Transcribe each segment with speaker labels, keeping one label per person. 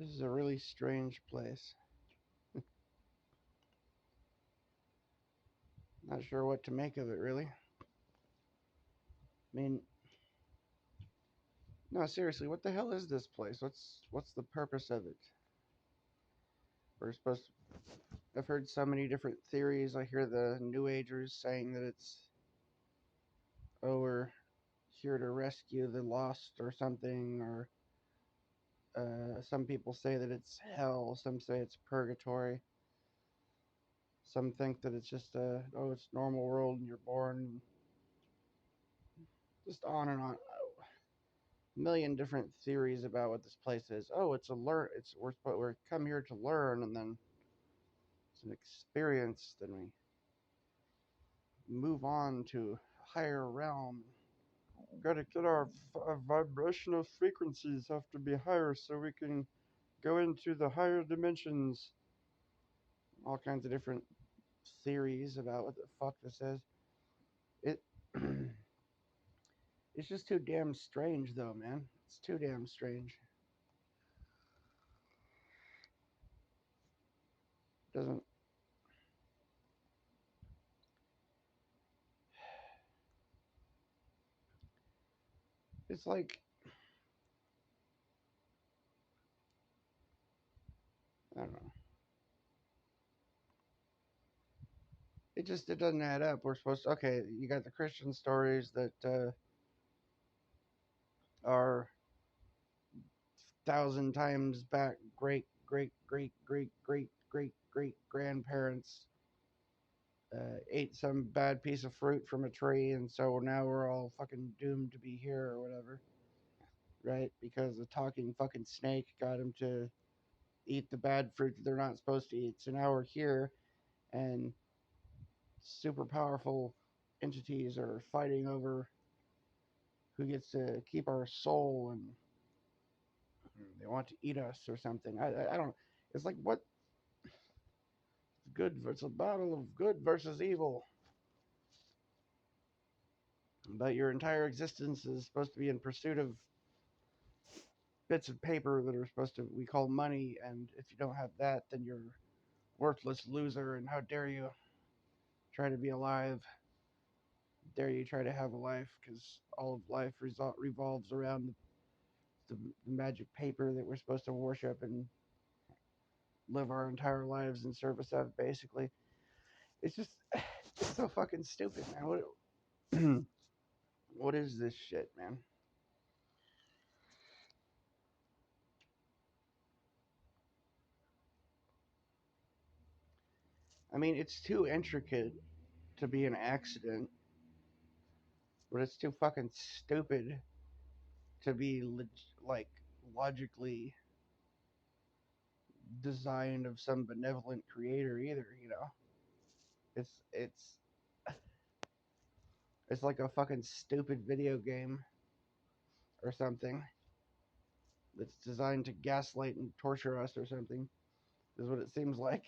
Speaker 1: This is a really strange place. Not sure what to make of it, really. I mean, no, seriously, what the hell is this place? What's the purpose of it? We're supposed to, I've heard so many different theories. I hear the New Agers saying that it's, oh, we're here to rescue the lost or something, or some people say that it's hell, some say it's purgatory, some think that it's just oh, it's normal world and you're born, just on and on. Million different theories about what this place is. Oh, it's a learn. It's we're come here to learn, and then it's an experience. Then we move on to a higher realm. Got to get our vibrational frequencies have to be higher so we can go into the higher dimensions. All kinds of different theories about what the fuck this is. It it's just too damn strange, though, man. It's too damn strange. Doesn't It's like, I don't know. It doesn't add up. We're supposed to, okay, you got the Christian stories that are thousand times back great great great great great great great grandparents ate some bad piece of fruit from a tree, and so now we're all fucking doomed to be here or whatever, right? Because a talking fucking snake got them to eat the bad fruit that they're not supposed to eat. So now we're here, and super powerful entities are fighting over who gets to keep our soul, and they want to eat us or something. I don't. It's like, what? Good. It's a battle of good versus evil. But your entire existence is supposed to be in pursuit of bits of paper that are supposed to we call money, and if you don't have that, then you're worthless loser. And how dare you try to be alive? Dare you try to have a life? Because all of life revolves around the magic paper that we're supposed to worship and live our entire lives in service of. Basically, it's just it's so fucking stupid, man. What is this shit, man? I mean, it's too intricate to be an accident, but it's too fucking stupid to be like logically designed of some benevolent creator either. It's it's like a fucking stupid video game or something that's designed to gaslight and torture us or something. Is what it seems like.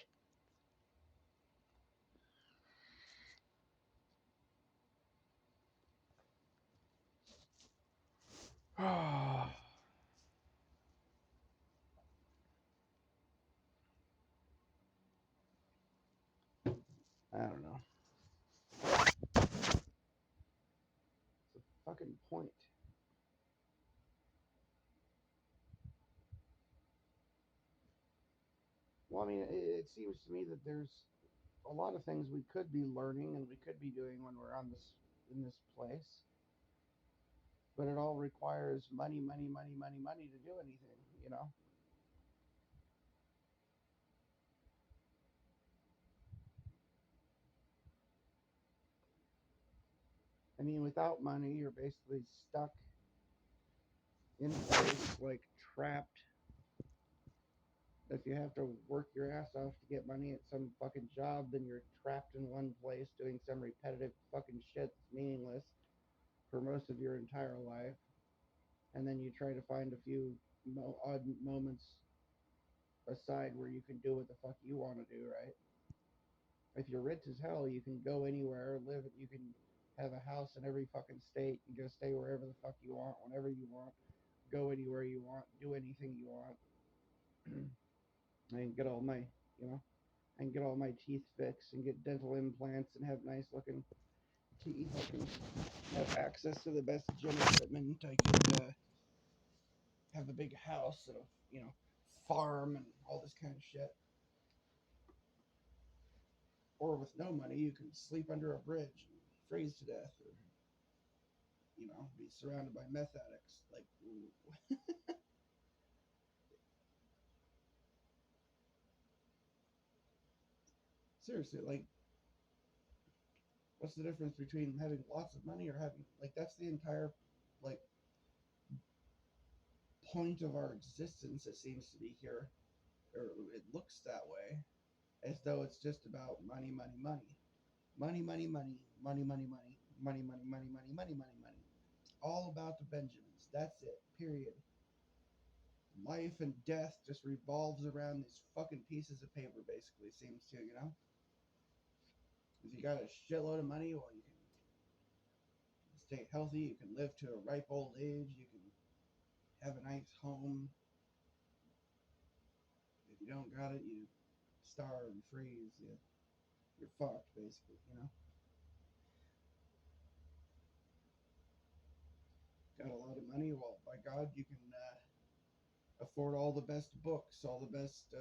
Speaker 1: I don't know. It's a fucking point. Well, I mean, it seems to me that there's a lot of things we could be learning and we could be doing when we're on this in this place, but it all requires money, money, money, money, money to do anything. You know, I mean, without money, you're basically stuck in place, like trapped. If you have to work your ass off to get money at some fucking job, then you're trapped in one place doing some repetitive fucking shit that's meaningless for most of your entire life. And then you try to find a few odd moments aside where you can do what the fuck you want to do, right? If you're rich as hell, you can go anywhere, live. You can have a house in every fucking state and go stay wherever the fuck you want, whenever you want, go anywhere you want, do anything you want. I can get all my, you know, I can get all my teeth fixed and get dental implants and have nice looking teeth. I can have access to the best gym equipment. I could have a big house and a, farm and all this kind of shit. Or with no money, you can sleep under a bridge and freeze to death, or be surrounded by meth addicts. Like, ooh. Seriously, like, what's the difference between having lots of money or having, like, that's the entire, like, point of our existence, it seems to be here, or it looks that way, as though it's just about money, money, money. Money, money, money, money, money, money, money, money, money, money, money, money, money. All about the Benjamins. That's it. Period. Life and death just revolves around these fucking pieces of paper, basically, seems to. If you got a shitload of money, well, you can stay healthy, you can live to a ripe old age, you can have a nice home. If you don't got it, you starve and freeze. You're fucked, basically. Got a lot of money, well, by God, you can afford all the best books, all the best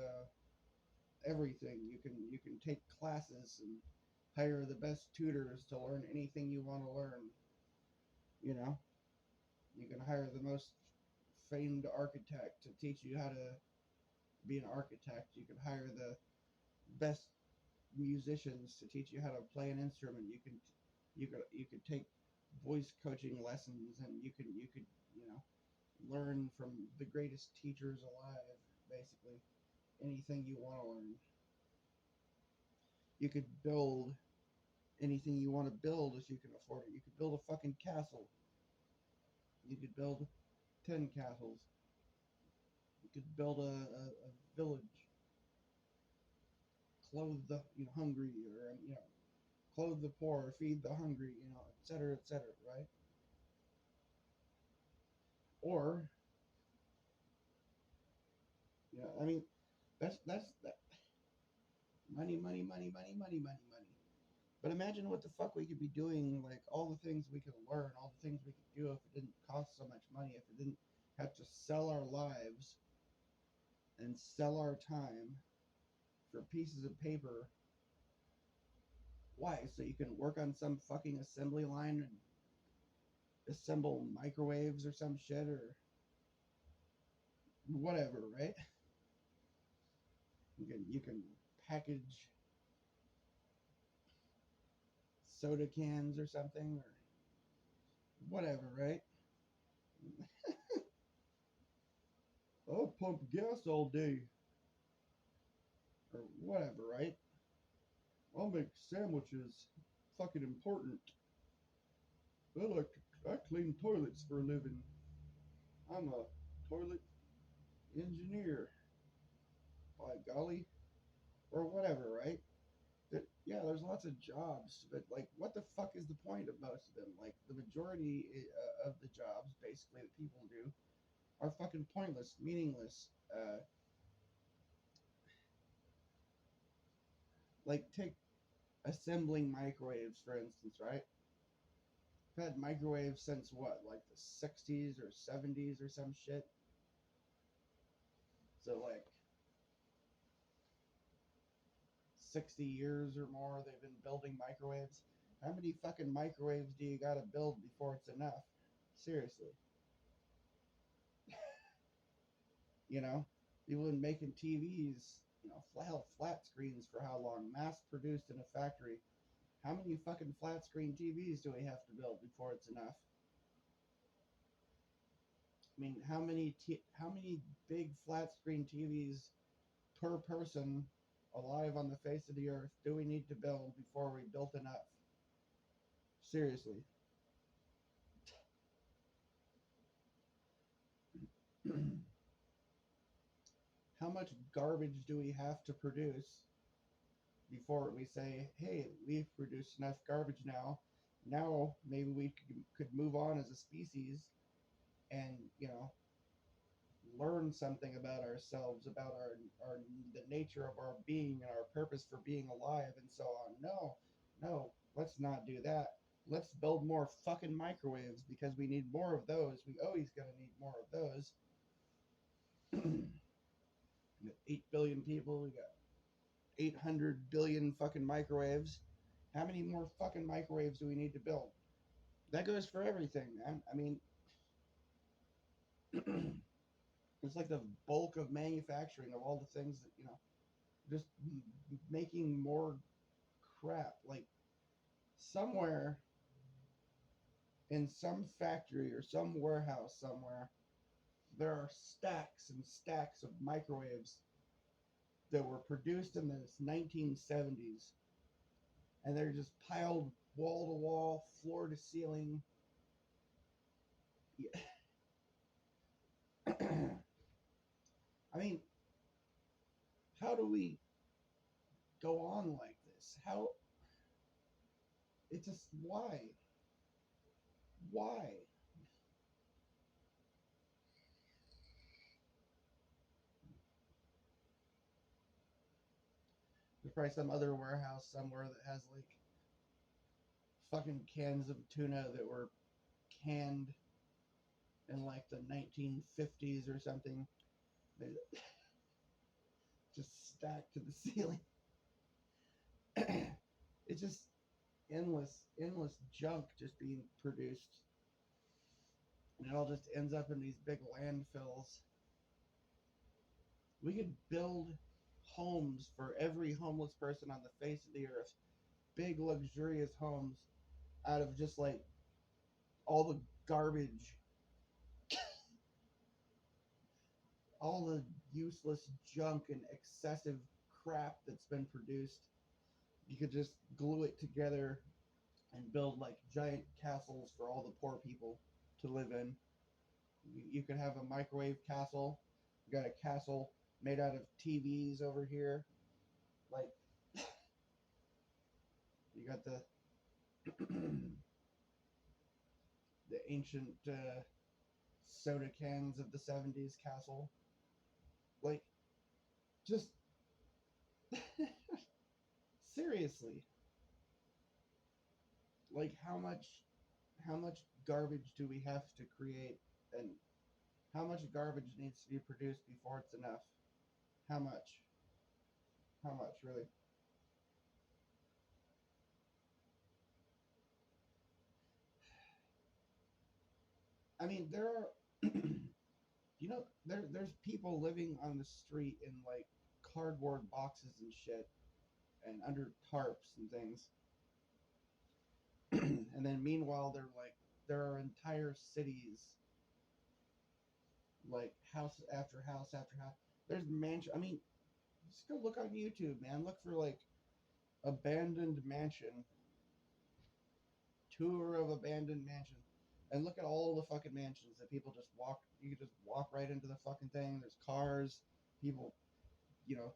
Speaker 1: everything. You can take classes and hire the best tutors to learn anything you want to learn. You know, you can hire the most famed architect to teach you how to be an architect. You can hire the best musicians to teach you how to play an instrument. You could take voice coaching lessons, and you could learn from the greatest teachers alive. Basically, anything you want to learn. You could build anything you want to build if you can afford it. You could build a fucking castle. You could build 10 castles. You could build a village. Clothe the hungry, or clothe the poor, feed the hungry, etc., etc., right? Or, I mean, that's that money, money, money, money, money, money, money. But imagine what the fuck we could be doing, like all the things we could learn, all the things we could do if it didn't cost so much money, if it didn't have to sell our lives and sell our time for pieces of paper. Why? So you can work on some fucking assembly line and assemble microwaves or some shit, or whatever, right? You can package soda cans or something, or whatever, right? I'll pump gas all day, or whatever, right? I'll make sandwiches. Fucking important. I clean toilets for a living. I'm a toilet engineer, by golly, or whatever, right? Yeah, there's lots of jobs, but like, what the fuck is the point of most of them? Like, the majority of the jobs, basically, that people do are fucking pointless, meaningless. Like, take assembling microwaves, for instance, right? I've had microwaves since what, like the 60s or 70s or some shit. So, like, 60 years or more, they've been building microwaves. How many fucking microwaves do you gotta build before it's enough? Seriously. You know, people have been making TVs, flat screens for how long? Mass produced in a factory. How many fucking flat screen TVs do we have to build before it's enough? I mean, how many big flat screen TVs per person alive on the face of the earth do we need to build before we built enough? Seriously. How much garbage do we have to produce before we say, hey, we've produced enough garbage now. Now maybe we could move on as a species and, learn something about ourselves, about our the nature of our being and our purpose for being alive and so on. No, no, let's not do that. Let's build more fucking microwaves because we need more of those. We always gonna need more of those. We got 8 billion people. We got 800 billion fucking microwaves. How many more fucking microwaves do we need to build? That goes for everything, man. I mean, it's like the bulk of manufacturing of all the things that, just making more crap. Like, somewhere in some factory or some warehouse somewhere, there are stacks and stacks of microwaves that were produced in the 1970s, and they're just piled wall to wall, floor to ceiling. I mean, how do we go on like this? How? It's just why? Why? There's probably some other warehouse somewhere that has like fucking cans of tuna that were canned in like the 1950s or something. They just stacked to the ceiling. It's just endless junk just being produced. And it all just ends up in these big landfills. We could build homes for every homeless person on the face of the earth. Big, luxurious homes out of just like all the garbage, all the useless junk and excessive crap that's been produced. You could just glue it together and build like giant castles for all the poor people to live in. You could have a microwave castle. You got a castle made out of TVs over here. Like, you got the the ancient soda cans of the 70s castle. Like, just seriously. Like, how much garbage do we have to create, and how much garbage needs to be produced before it's enough? How much? How much, really? I mean, there are, there's people living on the street in like cardboard boxes and shit, and under tarps and things. And then meanwhile, there are entire cities, like house after house after house. There's mansion. I mean, just go look on YouTube, man. Look for like abandoned mansion, tour of abandoned mansion, and look at all the fucking mansions that people just walk. You can just walk right into the fucking thing. There's cars, people, you know,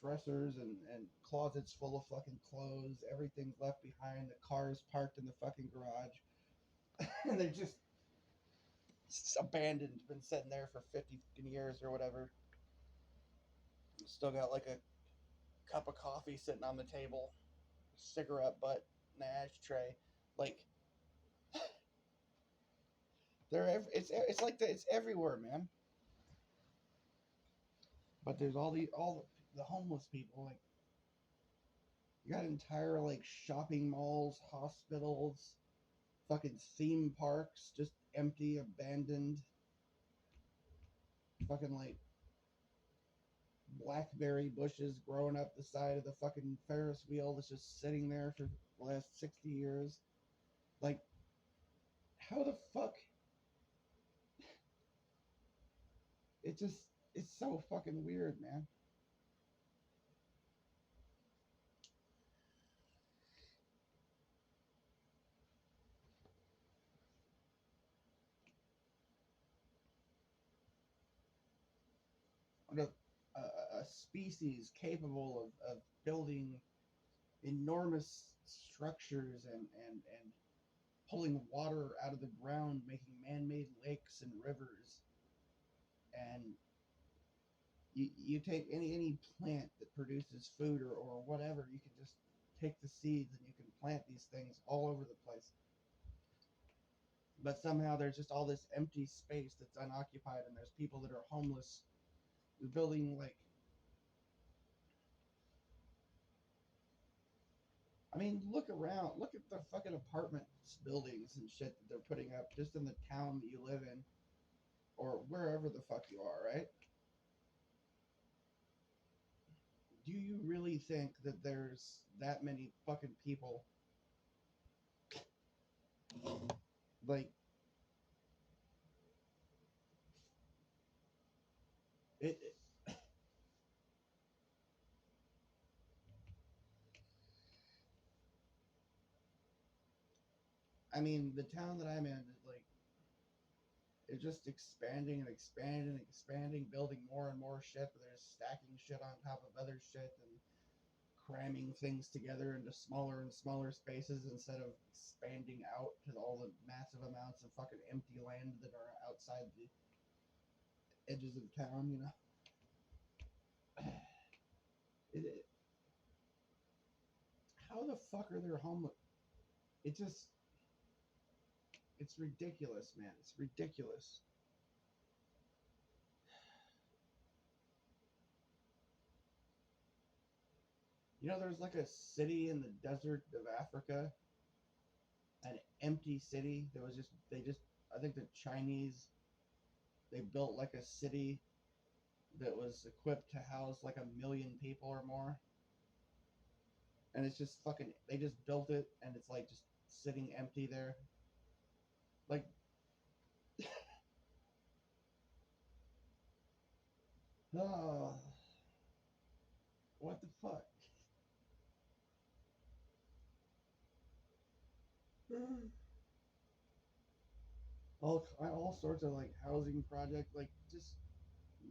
Speaker 1: dressers and closets full of fucking clothes. Everything's left behind. The cars parked in the fucking garage, and they're just abandoned. Been sitting there for 50 years or whatever. Still got like a cup of coffee sitting on the table, cigarette butt in the ashtray. Like, it's like it's everywhere, man. But there's all the homeless people. Like, you got entire like shopping malls, hospitals, fucking theme parks, just empty, abandoned. Fucking like blackberry bushes growing up the side of the fucking Ferris wheel that's just sitting there for the last 60 years. Like, how the fuck? It just, it's so fucking weird, man. A species capable of building enormous structures and pulling water out of the ground, making man-made lakes and rivers, and You take any plant that produces food or whatever, you can just take the seeds and you can plant these things all over the place. But somehow there's just all this empty space that's unoccupied, and there's people that are homeless building like, I mean, look around. Look at the fucking apartment buildings and shit that they're putting up just in the town that you live in or wherever the fuck you are, right? Do you really think that there's that many fucking people like it I mean, the town that I'm in is like it's just expanding and expanding and expanding, building more and more shit, but they're stacking shit on top of other shit and cramming things together into smaller and smaller spaces instead of expanding out to all the massive amounts of fucking empty land that are outside the edges of town, you know? It, how the fuck are there homeless? It just, it's ridiculous, man. It's ridiculous. You know, there's like a city in the desert of Africa, an empty city that was just, I think the Chinese, they built like a city that was equipped to house like 1 million people or more. And it's just fucking, they just built it and it's like just sitting empty there. Like, oh, what the fuck? All sorts of like housing projects, like just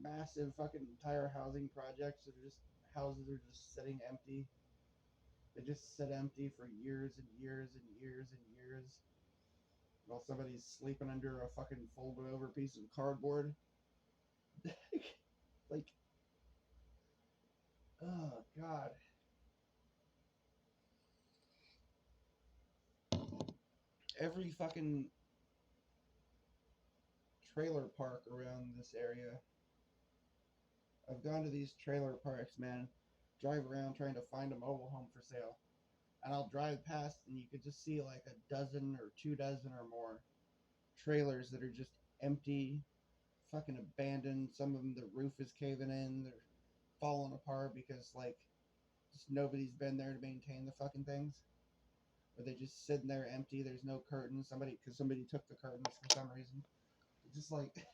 Speaker 1: massive fucking entire housing projects that are just houses are just sitting empty. They just sit empty for years and years and years and years while somebody's sleeping under a fucking folded over piece of cardboard. Like, oh god. Every fucking trailer park around this area. I've gone to these trailer parks, man. Drive around trying to find a mobile home for sale. And I'll drive past and you could just see like a dozen or 2 dozen or more trailers that are just empty, fucking abandoned. Some of them, the roof is caving in. They're falling apart because like just nobody's been there to maintain the fucking things. Or they're just sitting there empty. There's no curtains. Because somebody took the curtains for some reason. It's just like,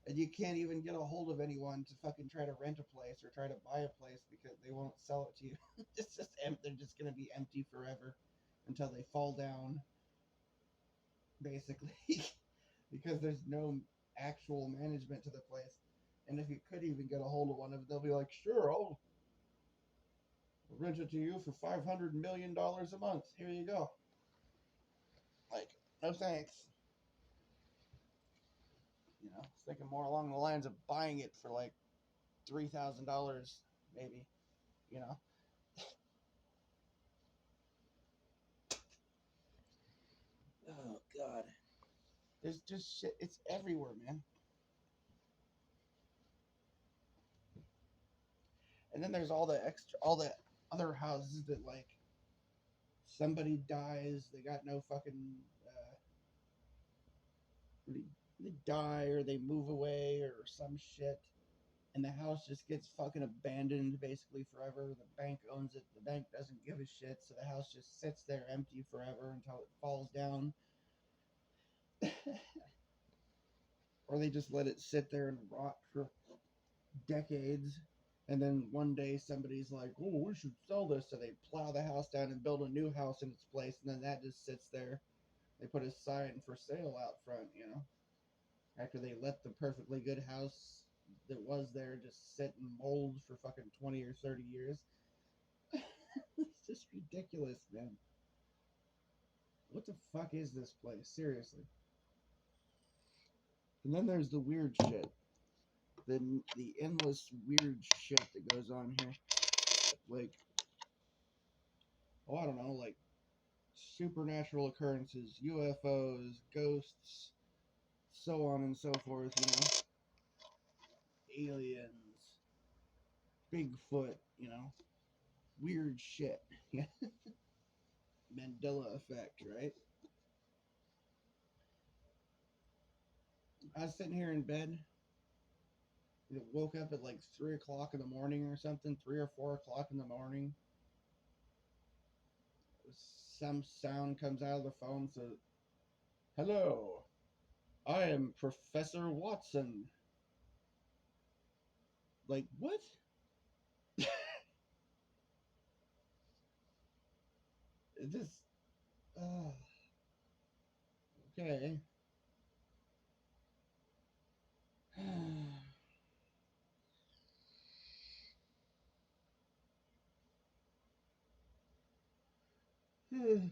Speaker 1: and you can't even get a hold of anyone to fucking try to rent a place or try to buy a place because they won't sell it to you. It's just they're just gonna be empty forever until they fall down, basically, because there's no actual management to the place. And if you could even get a hold of one of them, they'll be like, "Sure, I'll rent it to you for $500 million a month. Here you go." Like, no thanks. You know, thinking more along the lines of buying it for like $3,000, maybe. You know. Oh God. There's just shit. It's everywhere, man. And then there's all the other houses that like somebody dies, they got no fucking, they die or they move away or some shit, and the house just gets fucking abandoned basically forever. The bank owns it. The bank doesn't give a shit, so the house just sits there empty forever until it falls down, or they just let it sit there and rot for decades. And then one day somebody's like, "Oh, we should sell this." So they plow the house down and build a new house in its place. And then that just sits there. They put a sign for sale out front, you know, after they let the perfectly good house that was there just sit and mold for fucking 20 or 30 years. It's just ridiculous, man. What the fuck is this place? Seriously. And then there's the weird shit. the endless weird shit that goes on here. Like, oh, I don't know, like supernatural occurrences, UFOs, ghosts, so on and so forth, aliens, Bigfoot, weird shit. Yeah. Mandela effect, right? I was sitting here in bed, woke up at like 3 o'clock in the morning or something, 3 or 4 o'clock in the morning. Some sound comes out of the phone, says, "Hello, I am Professor Watson." Like, what? It just, uh, okay. Shit.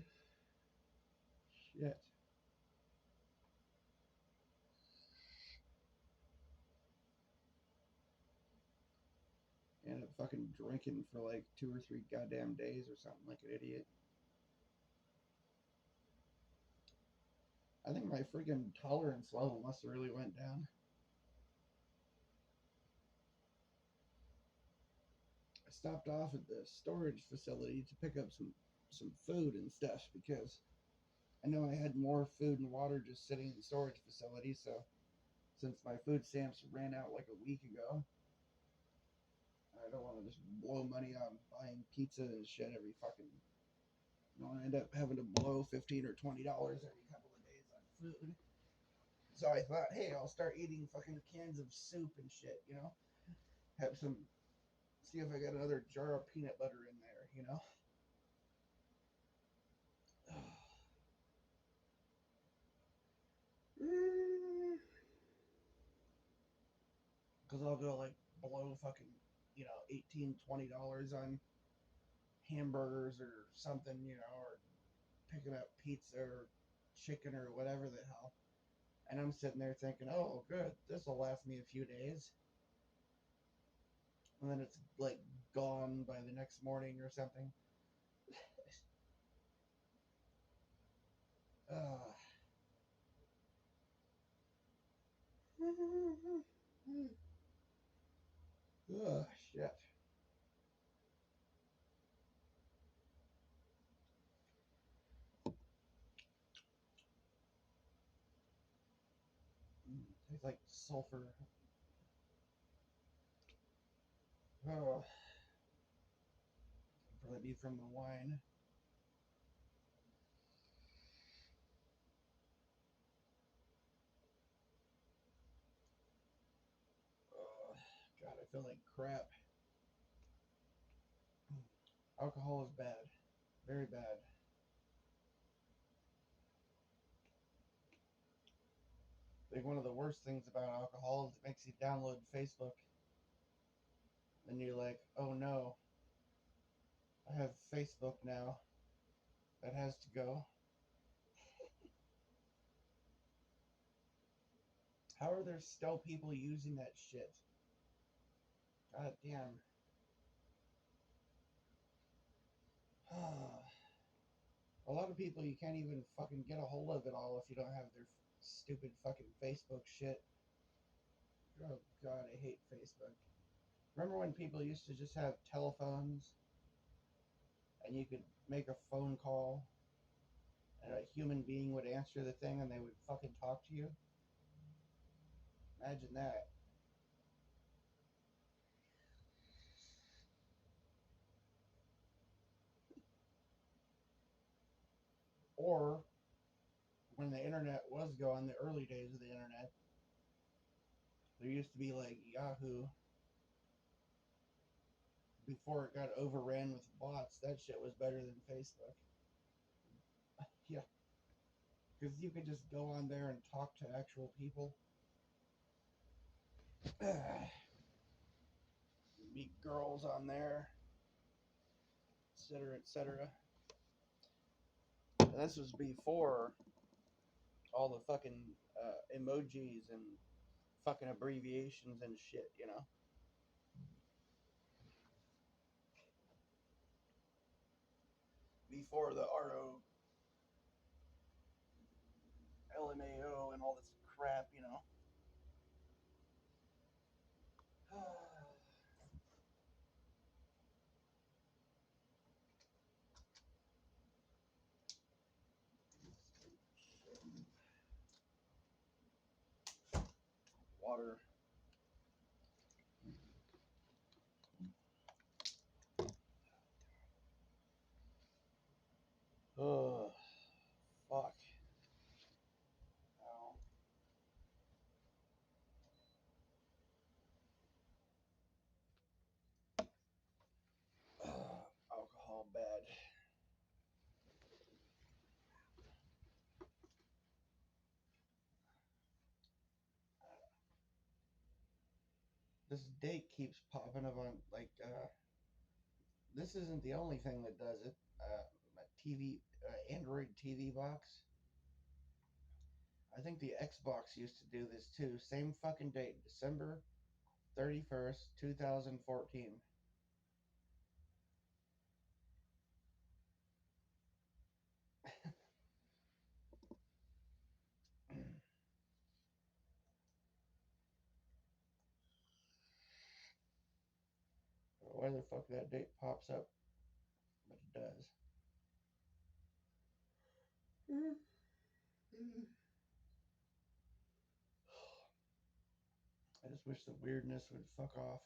Speaker 1: Ended up fucking drinking for like 2 or 3 goddamn days or something like an idiot. I think my freaking tolerance level must have really went down. I stopped off at the storage facility to pick up some food and stuff because I know I had more food and water just sitting in the storage facility. So since my food stamps ran out like a week ago, I don't want to just blow money on buying pizza and shit every fucking. I end up having to blow $15 or $20 every couple of days on food. So I thought, hey, I'll start eating fucking cans of soup and shit. Have some. See if I got another jar of peanut butter in there. Because I'll go like blow fucking, $18, $20 on hamburgers or something, or picking up pizza or chicken or whatever the hell. And I'm sitting there thinking, oh, good, this will last me a few days. And then it's like gone by the next morning or something. uh. Oh, shit. Tastes like sulfur. Oh, probably be from the wine. Oh, God, I feel like crap. Alcohol is bad. Very bad. I think one of the worst things about alcohol is it makes you download Facebook. And you're like, oh no, I have Facebook now. That has to go. How are there still people using that shit? God damn. A lot of people you can't even fucking get a hold of it all if you don't have their stupid fucking Facebook shit. Oh god, I hate Facebook. Remember when people used to just have telephones and you could make a phone call and a human being would answer the thing and they would fucking talk to you? Imagine that. Or when the internet was going, the early days of the internet, there used to be like Yahoo before it got overran with bots. That shit was better than Facebook. Yeah, because you could just go on there and talk to actual people. Meet girls on there, etc., etc. This was before all the fucking emojis and fucking abbreviations and shit, you know. Before the RO, LMAO, and all this crap, you know. Water. Oh, fuck. Oh. Alcohol bad. This date keeps popping up on like this isn't the only thing that does it. My TV, Android TV box. I think the Xbox used to do this too. Same fucking date, December 31st, 2014. Why the fuck that date pops up, but it does. I just wish the weirdness would fuck off.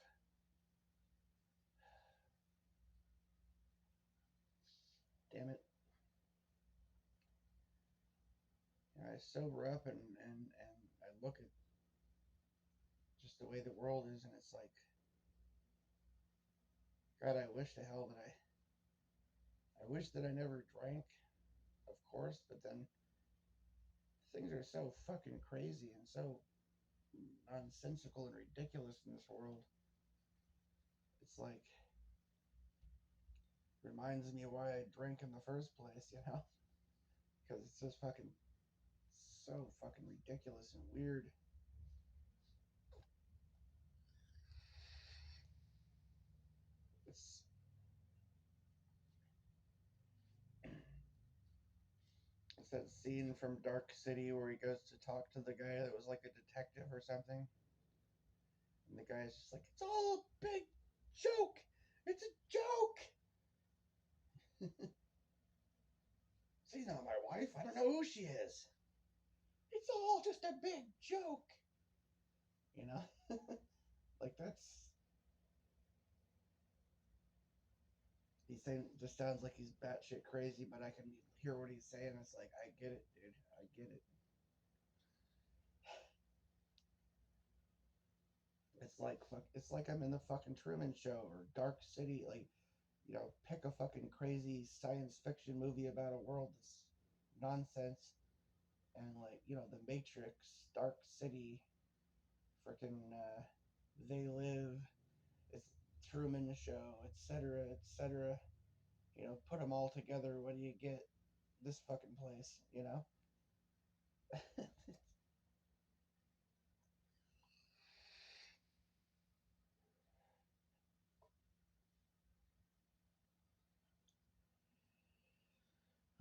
Speaker 1: Damn it. You know, I sober up and I look at just the way the world is, and it's like, God, I wish to hell that I wish that I never drank, of course, but then things are so fucking crazy and so nonsensical and ridiculous in this world. It's like, reminds me why I drink in the first place, you know? Because it's just fucking so fucking ridiculous and weird. It's it's that scene from Dark City where he goes to talk to the guy that was like a detective or something, and the guy's just like, "It's all a big joke. It's a joke." She's not my wife. I don't know who she is. It's all just a big joke. You know, like that's he's saying just sounds like he's batshit crazy, but I can hear what he's saying. It's like I get it, dude. I get it. It's like fuck. It's like I'm in the fucking Truman Show or Dark City. Like, you know, pick a fucking crazy science fiction movie about a world that's nonsense, and like, you know, The Matrix, Dark City, freaking They Live, it's Truman Show, etc., etc. You know, put them all together. What do you get? This fucking place, you know.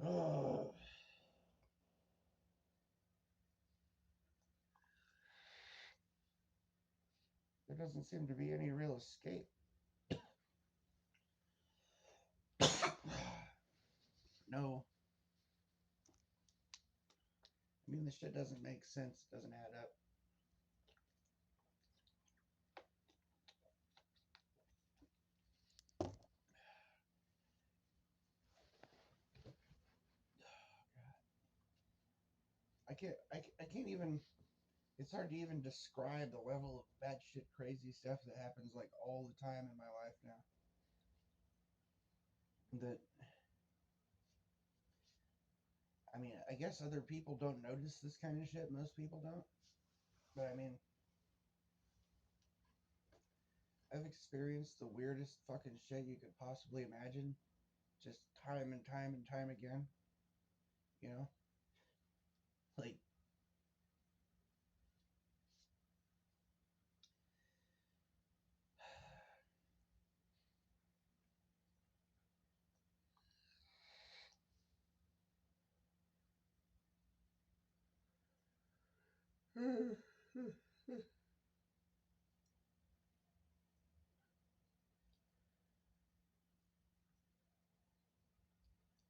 Speaker 1: Oh, there doesn't seem to be any real escape. No, I mean, this shit doesn't make sense. It doesn't add up. I can't even. It's hard to even describe the level of batshit crazy stuff that happens like all the time in my life now. That I mean, I guess other people don't notice this kind of shit. Most people don't. But I mean, I've experienced the weirdest fucking shit you could possibly imagine, just time and time and time again. You know, like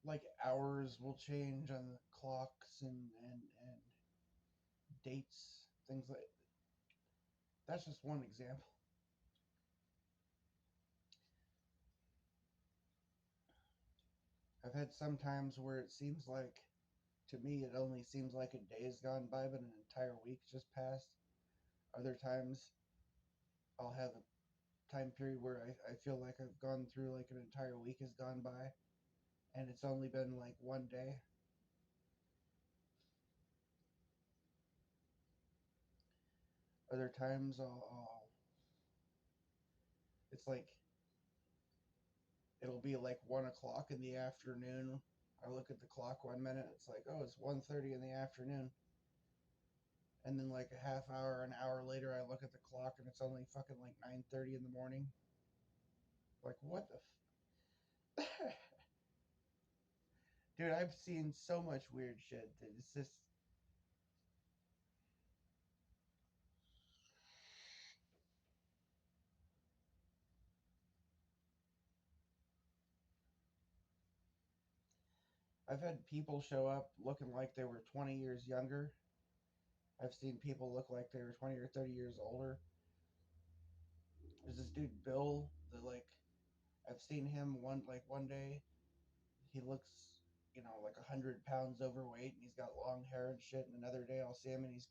Speaker 1: Like hours will change on the clocks and dates, things like that's just one example. I've had some times where it seems like to me it only seems like a day has gone by but an entire week just passed. Other times I'll have a time period where I feel like I've gone through like an entire week has gone by and it's only been like one day. Other times it's like it'll be like 1 o'clock in the afternoon. I look at the clock 1 minute, it's like, oh, it's 1:30 in the afternoon. And then like a half hour, an hour later, I look at the clock and it's only fucking like 9:30 in the morning. Like what the dude? I've seen so much weird shit that it's just. I've had people show up looking like they were 20 years younger. I've seen people look like they were 20 or 30 years older. There's this dude Bill that like I've seen him one day. He looks, like 100 pounds overweight, and he's got long hair and shit. And another day I'll see him, and he's,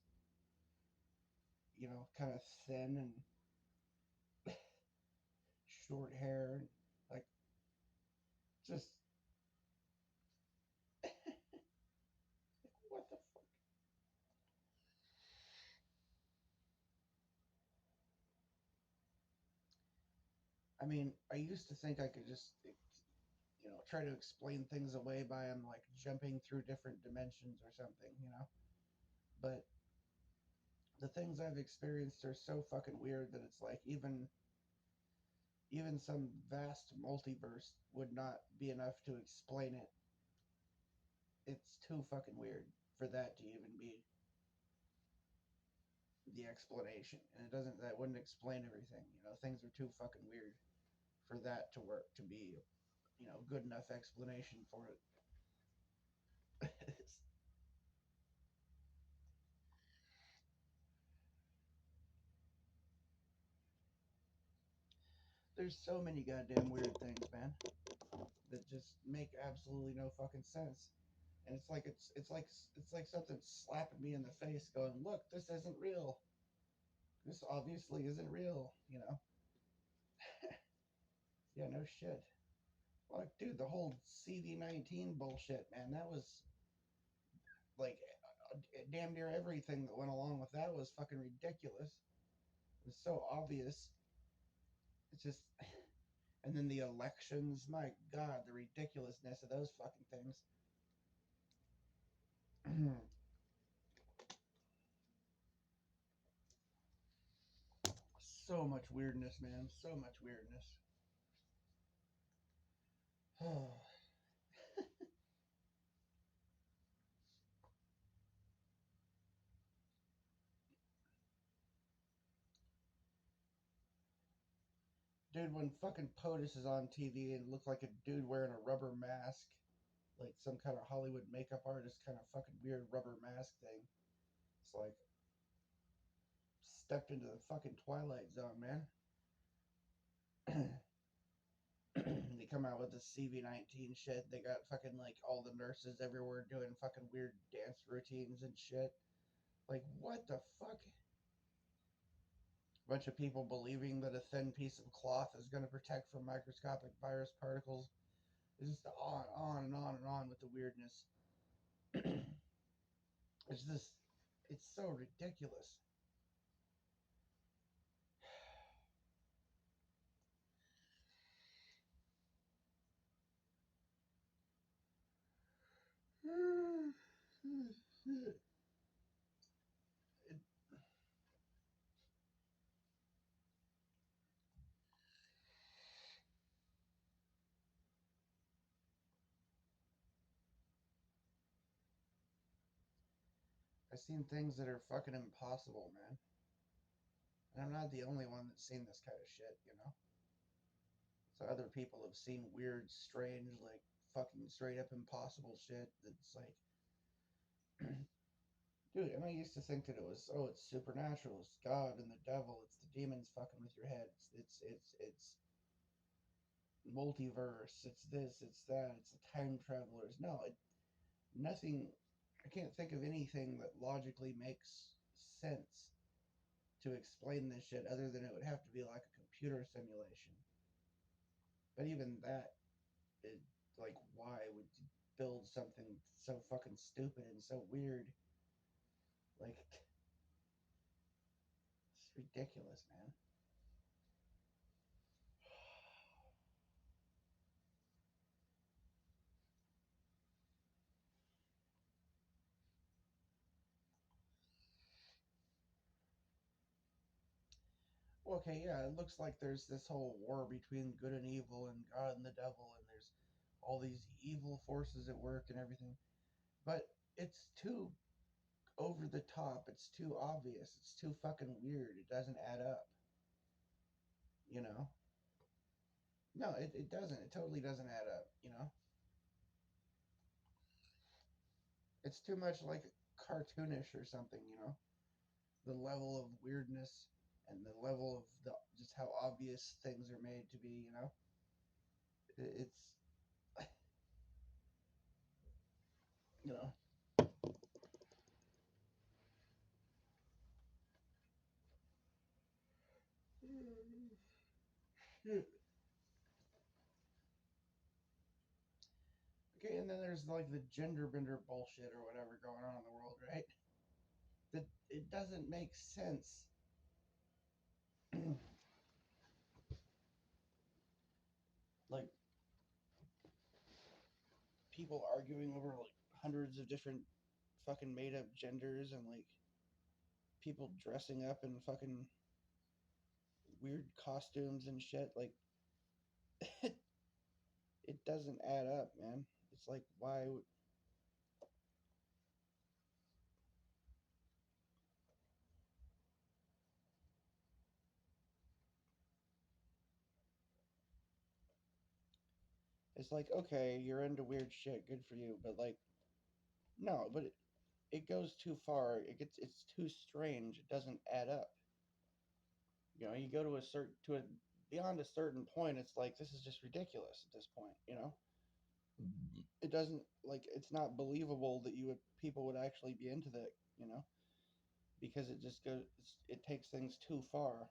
Speaker 1: kind of thin and short hair, and like just what the fuck. I mean, I used to think I could just, try to explain things away by him like jumping through different dimensions or something. But the things I've experienced are so fucking weird that it's like even some vast multiverse would not be enough to explain it. It's too fucking weird for that to even be the explanation. And that wouldn't explain everything. Things are too fucking weird for that to work to be, good enough explanation for it. There's so many goddamn weird things, man, that just make absolutely no fucking sense. And it's like something slapping me in the face going, "Look, this isn't real. This obviously isn't real." Yeah, no shit. Like, dude, the whole CV-19 bullshit, man, that was like damn near everything that went along with that was fucking ridiculous. It was so obvious. It's just, and then the elections, my god, the ridiculousness of those fucking things. So much weirdness, man. So much weirdness. Dude, when fucking POTUS is on TV and it looks like a dude wearing a rubber mask, like some kind of Hollywood makeup artist kind of fucking weird rubber mask thing. It's like stepped into the fucking Twilight Zone, man. They come out with the CV-19 shit. They got fucking like all the nurses everywhere doing fucking weird dance routines and shit. Like, what the fuck? Bunch of people believing that a thin piece of cloth is going to protect from microscopic virus particles. It's just on and on and on with the weirdness. It's just, it's so ridiculous. I I've seen things that are fucking impossible, man. And I'm not the only one that's seen this kind of shit, you know? So other people have seen weird, strange, like fucking straight up impossible shit that's like, dude, and I used to think that it was, oh, it's supernatural, it's God and the devil, it's the demons fucking with your head, it's multiverse, it's this, it's that, it's the time travelers. No, nothing. I can't think of anything that logically makes sense to explain this shit other than it would have to be like a computer simulation. But even that, it, like, why would you build something so fucking stupid and so weird? Like, it's ridiculous, man. Okay, yeah, it looks like there's this whole war between good and evil and God and the devil, and there's all these evil forces at work and everything. But it's too over the top. It's too obvious. It's too fucking weird. It doesn't add up, you know? No, it doesn't. It totally doesn't add up, you know? It's too much like cartoonish or something, you know? The level of weirdness and the level of the just how obvious things are made to be, you know? It's, you know. Okay, and then there's like the gender bender bullshit or whatever going on in the world, right? That it doesn't make sense. Like people arguing over like hundreds of different fucking made up genders and like people dressing up in fucking weird costumes and shit. Like it doesn't add up, man. It's like why it's like okay, you're into weird shit, good for you, but like no, but it goes too far. It's too strange. It doesn't add up. You know, you go to a certain to a beyond a certain point, it's like this is just ridiculous at this point, you know? It doesn't like it's not believable that you would people would actually be into that, you know? Because it just goes it takes things too far,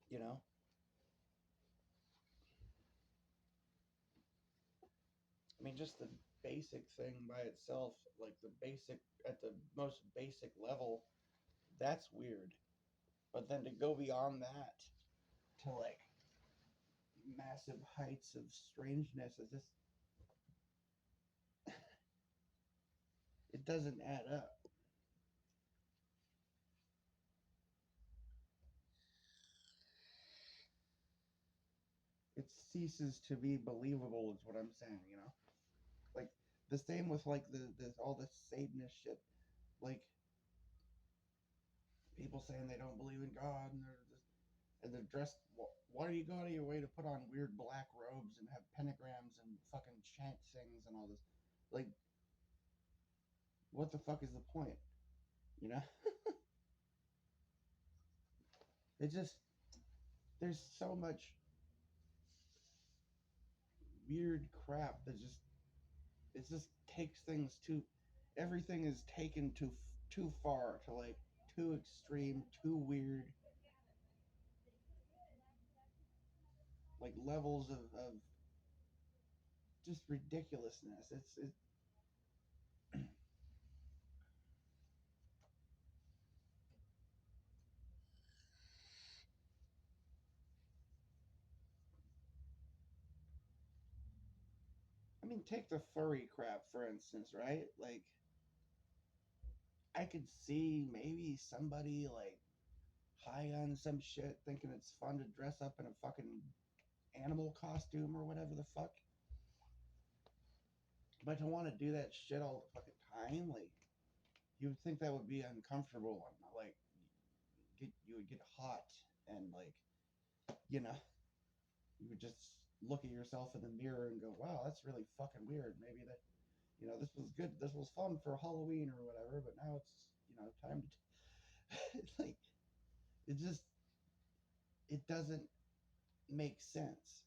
Speaker 1: you know? I mean just the basic thing by itself, like the basic at the most basic level, that's weird. But then to go beyond that to like massive heights of strangeness is just it doesn't add up. It ceases to be believable is what I'm saying, you know? Like the same with like the all the Satanist shit. Like people saying they don't believe in God and they're dressed. Why do you go out of your way to put on weird black robes and have pentagrams and fucking chant things and all this? Like, what the fuck is the point? You know? It just there's so much weird crap that just it just takes things too. Everything is taken too far to like too extreme, too weird, like levels of just ridiculousness. I mean, take the furry crap for instance, right? Like, I could see maybe somebody like high on some shit thinking it's fun to dress up in a fucking animal costume or whatever the fuck. But to want to do that shit all the fucking time, like, you would think that would be uncomfortable and like you would get hot and like you know you would just look at yourself in the mirror and go, wow, that's really fucking weird. Maybe that this was good, this was fun for Halloween or whatever, but now it's time to it's like it just it doesn't make sense.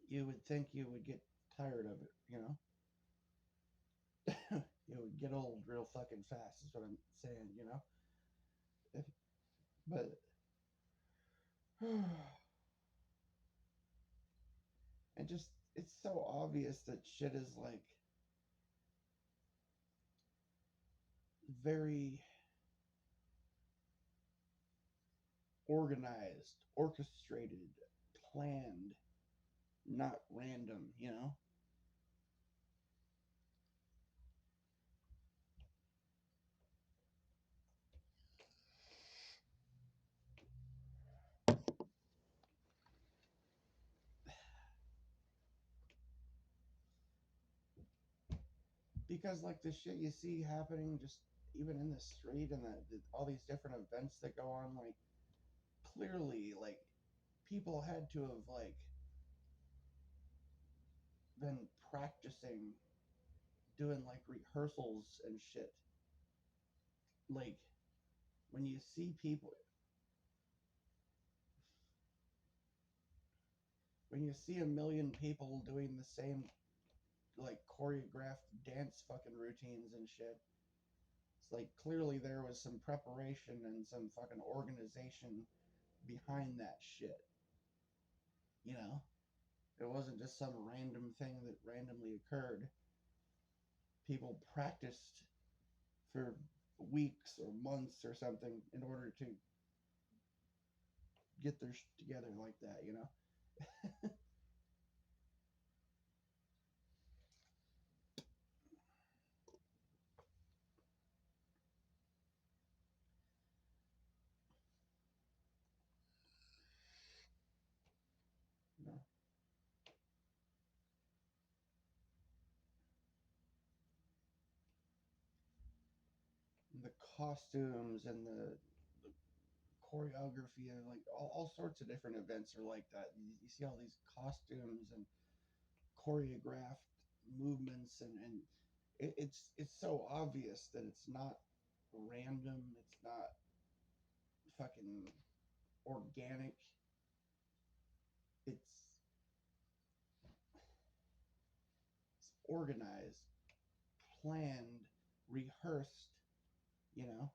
Speaker 1: You would think you would get tired of it. It would get old real fucking fast is what I'm saying. If, but and just it's so obvious that shit is like very organized, orchestrated, planned, not random. Because like the shit you see happening just even in the street and all these different events that go on, like clearly like people had to have like been practicing doing like rehearsals and shit. Like when you see people when you see a million people doing the same like choreographed dance fucking routines and shit, it's like clearly there was some preparation and some fucking organization behind that shit. You know, it wasn't just some random thing that randomly occurred. People practiced for weeks or months or something in order to get their shit together like that. You know, the costumes and the choreography and like all sorts of different events are like that. You see all these costumes and choreographed movements and it's so obvious that it's not random. It's not fucking organic. It's organized, planned, rehearsed. You know,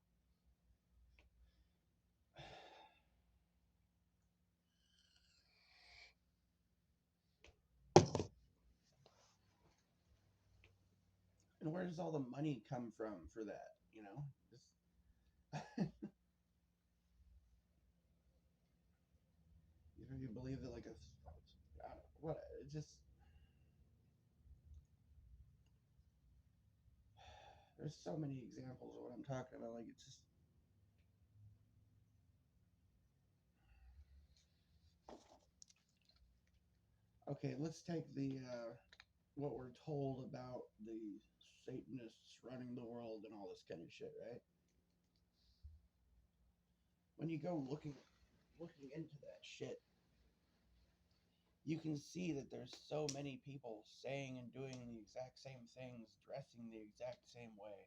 Speaker 1: and where does all the money come from for that? Just you believe that like what it just there's so many examples of what I'm talking about. Like it's just okay. Let's take the what we're told about the Satanists running the world and all this kind of shit, right? When you go looking into that shit, you can see that there's so many people saying and doing the exact same things, dressing the exact same way,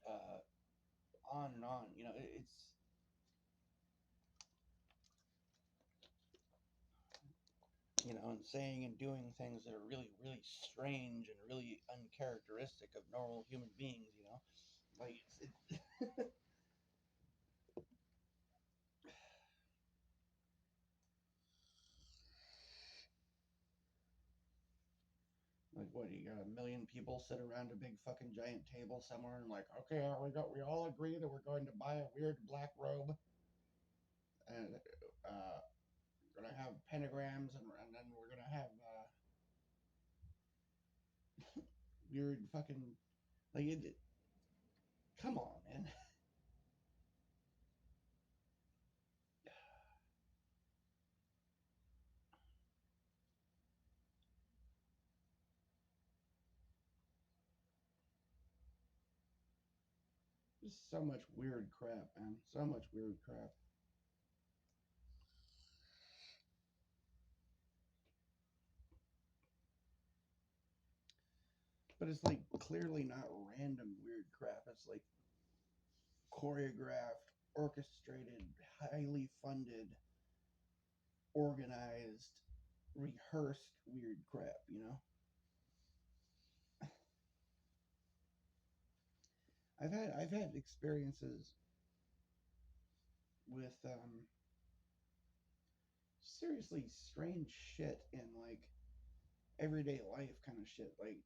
Speaker 1: uh, on and on. And saying and doing things that are really, really strange and really uncharacteristic of normal human beings. Like like what? You got a million people sit around a big fucking giant table somewhere and like, okay, we all agree that we're going to buy a weird black robe and we're gonna have pentagrams and then we're gonna have weird fucking like come on, man. Just so much weird crap, man. So much weird crap. But it's like clearly not random weird crap. It's like choreographed, orchestrated, highly funded, organized, rehearsed weird crap, you know? I've had experiences with seriously strange shit in like everyday life kind of shit. Like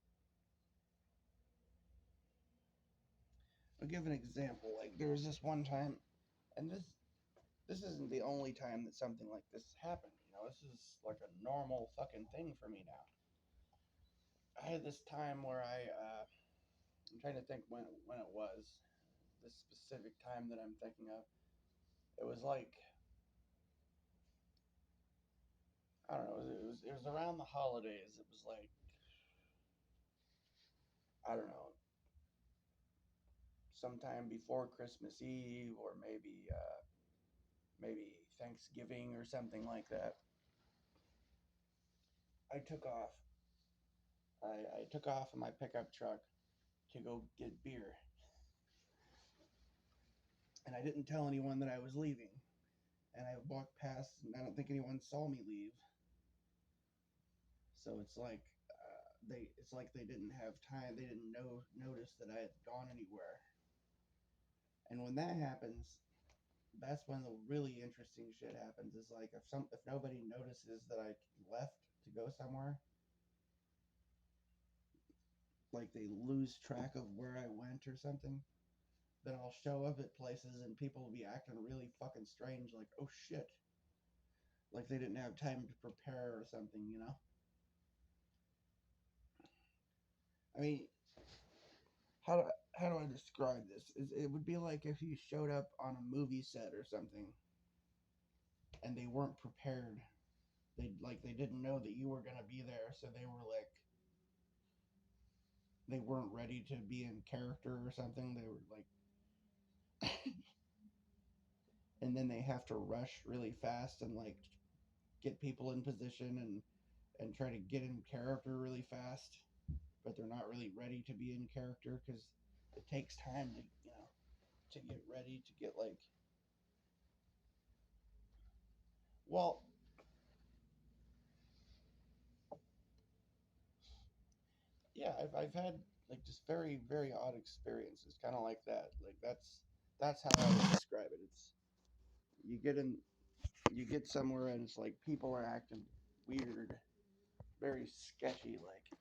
Speaker 1: I'll give an example. Like there was this one time, and this isn't the only time that something like this happened. You know, this is like a normal fucking thing for me now. I had this time where I'm trying to think when it was. This specific time that I'm thinking of. It was like I don't know. It was around the holidays. It was like I don't know, sometime before Christmas Eve or maybe Thanksgiving or something like that. I took off. I took off in my pickup truck to go get beer, and I didn't tell anyone that I was leaving. And I walked past, and I don't think anyone saw me leave. So it's like it's like they didn't have time. They didn't notice that I had gone anywhere. And when that happens, that's when the really interesting shit happens. Is like if nobody notices that I left to go somewhere, like they lose track of where I went or something, then I'll show up at places and people will be acting really fucking strange, like oh shit, like they didn't have time to prepare or something, you know. I mean, how do how do I describe this? It would be like if you showed up on a movie set or something and they weren't prepared. They didn't know that you were gonna be there, so they were like they weren't ready to be in character or something. They were like, and then they have to rush really fast and like get people in position and try to get in character really fast, but they're not really ready to be in character because it takes time to to get ready to get like well yeah I've had like just very odd experiences kind of like that like that's how I would describe it. It's you get in you get somewhere and it's like people are acting weird, very sketchy, like,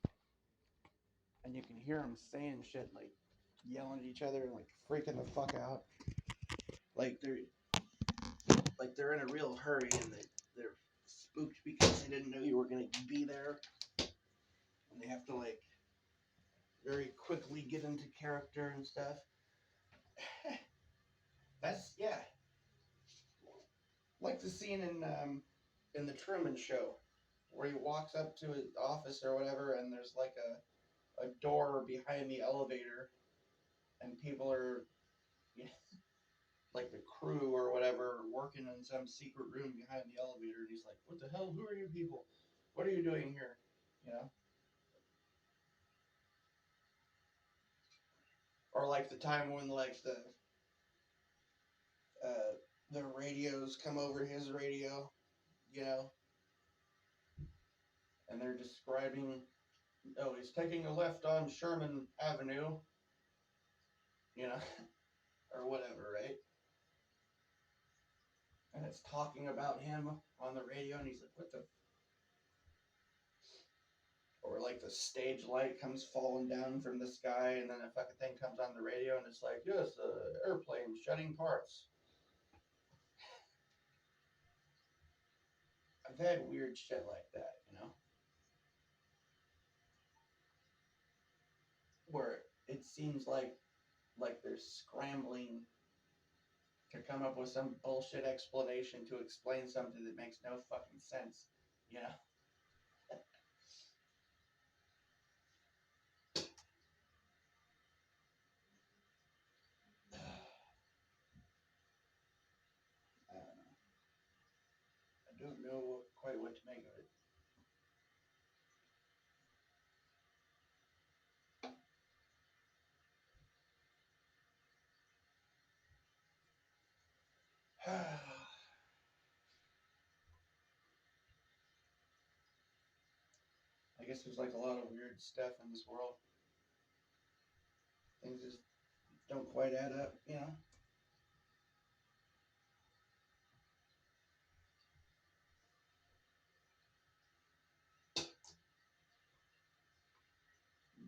Speaker 1: and you can hear them saying shit like yelling at each other and like freaking the fuck out, like they're in a real hurry and they're spooked because they didn't know you were gonna be there, and they have to like very quickly get into character and stuff. That's yeah, like the scene in the Truman Show where he walks up to his office or whatever, and there's like a door behind the elevator, and people are, you know, like the crew or whatever, working in some secret room behind the elevator, and he's like, "What the hell? Who are you people? What are you doing here?" You know, or like the time when like the radios come over his radio, you know, and they're describing, oh, he's taking a left on Sherman Avenue, you know, or whatever, right? And it's talking about him on the radio, and he's like, "What the?" Or like the stage light comes falling down from the sky, and then a fucking thing comes on the radio, and it's like, "Yes, the airplane shedding parts." I've had weird shit like that, you know, where it seems like they're scrambling to come up with some bullshit explanation to explain something that makes no fucking sense, you know. don't know quite what to make of it. I guess there's like a lot of weird stuff in this world. Things just don't quite add up, you know?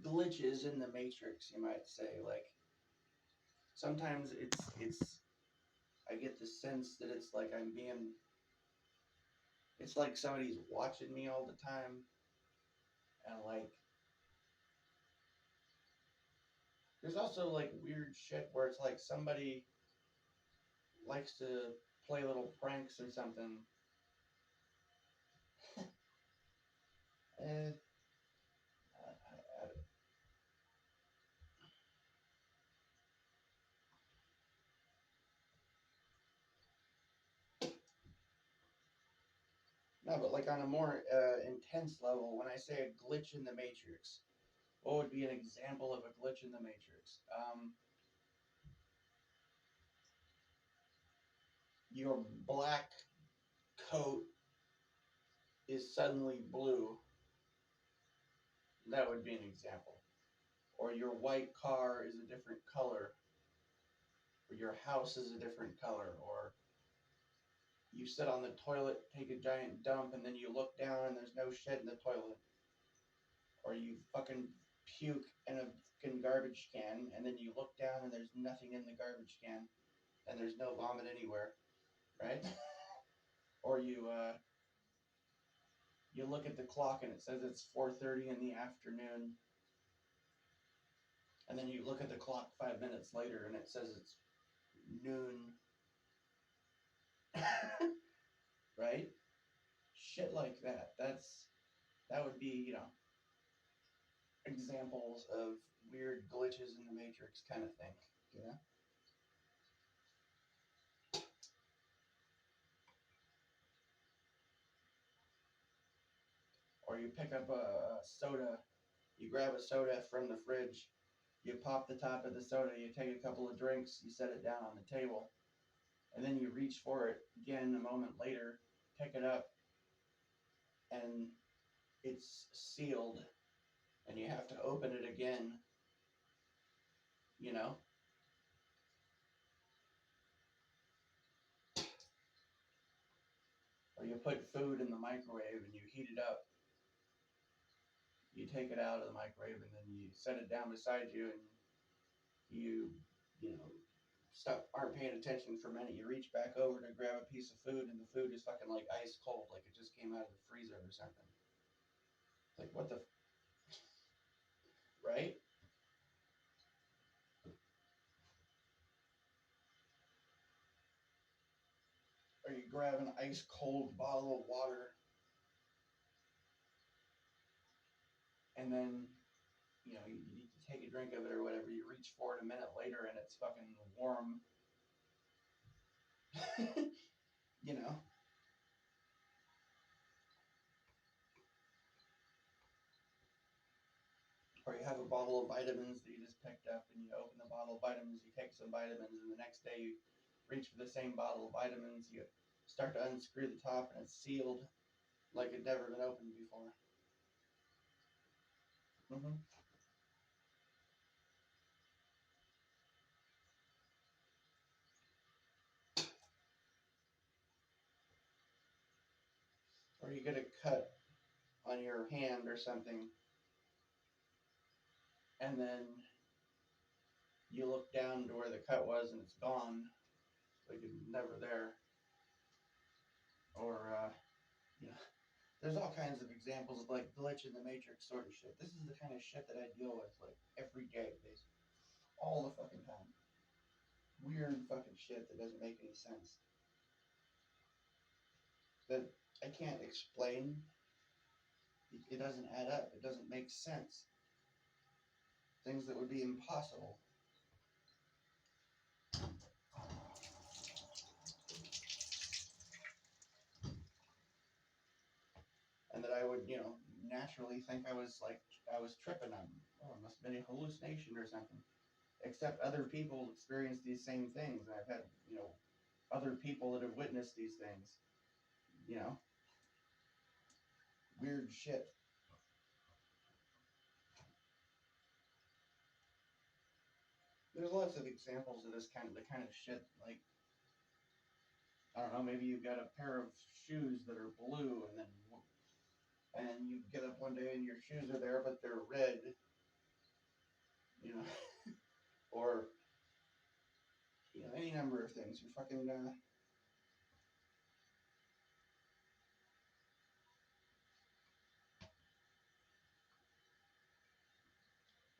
Speaker 1: Glitches in the matrix, you might say. Like sometimes it's I get the sense that it's like I'm being it's like somebody's watching me all the time, and like there's also like weird shit where it's like somebody likes to play little pranks or something. Eh, no, but like on a more intense level, when I say a glitch in the matrix, what would be an example of a glitch in the matrix? Your black coat is suddenly blue. That would be an example. Or your white car is a different color, or your house is a different color, or you sit on the toilet, take a giant dump, and then you look down and there's no shit in the toilet. Or you fucking puke in a fucking garbage can, and then you look down and there's nothing in the garbage can, and there's no vomit anywhere, right? Or you look at the clock and it says it's 4:30 in the afternoon, and then you look at the clock 5 minutes later and it says it's noon. Right? Shit like that. That would be, examples of weird glitches in the matrix kind of thing, you know? Or you pick up a soda, you grab a soda from the fridge, you pop the top of the soda, you take a couple of drinks, you set it down on the table, and then you reach for it again a moment later, pick it up, and it's sealed, and you have to open it again, you know? Or you put food in the microwave and you heat it up, you take it out of the microwave, and then you set it down beside you, and you know, aren't paying attention for a minute. You reach back over to grab a piece of food, and the food is fucking like ice cold, like it just came out of the freezer or something. Like what the, right? Or you grab an ice cold bottle of water, and then you need to take a drink of it or whatever. You reach for it a minute later, and it's fucking warm. you know. Or you have a bottle of vitamins that you just picked up, and you open the bottle of vitamins, you take some vitamins, and the next day you reach for the same bottle of vitamins, you start to unscrew the top, and it's sealed like it never been opened before. Mm-hmm. Or you get a cut on your hand or something, and then you look down to where the cut was, and it's gone, like it's never there. Or there's all kinds of examples of like glitch in the matrix sort of shit. This is the kind of shit that I deal with like every day, basically, all the fucking time. Weird fucking shit that doesn't make any sense. That I can't explain. It doesn't add up. It doesn't make sense. Things that would be impossible. and that I would, naturally think I was tripping. Oh, it must have been a hallucination or something. Except other people experience these same things. I've had, other people that have witnessed these things. You know, weird shit. There's lots of examples of this the kind of shit. Like, I don't know, maybe you've got a pair of shoes that are blue, and you get up one day and your shoes are there, but they're red. You know, or any number of things. You're fucking.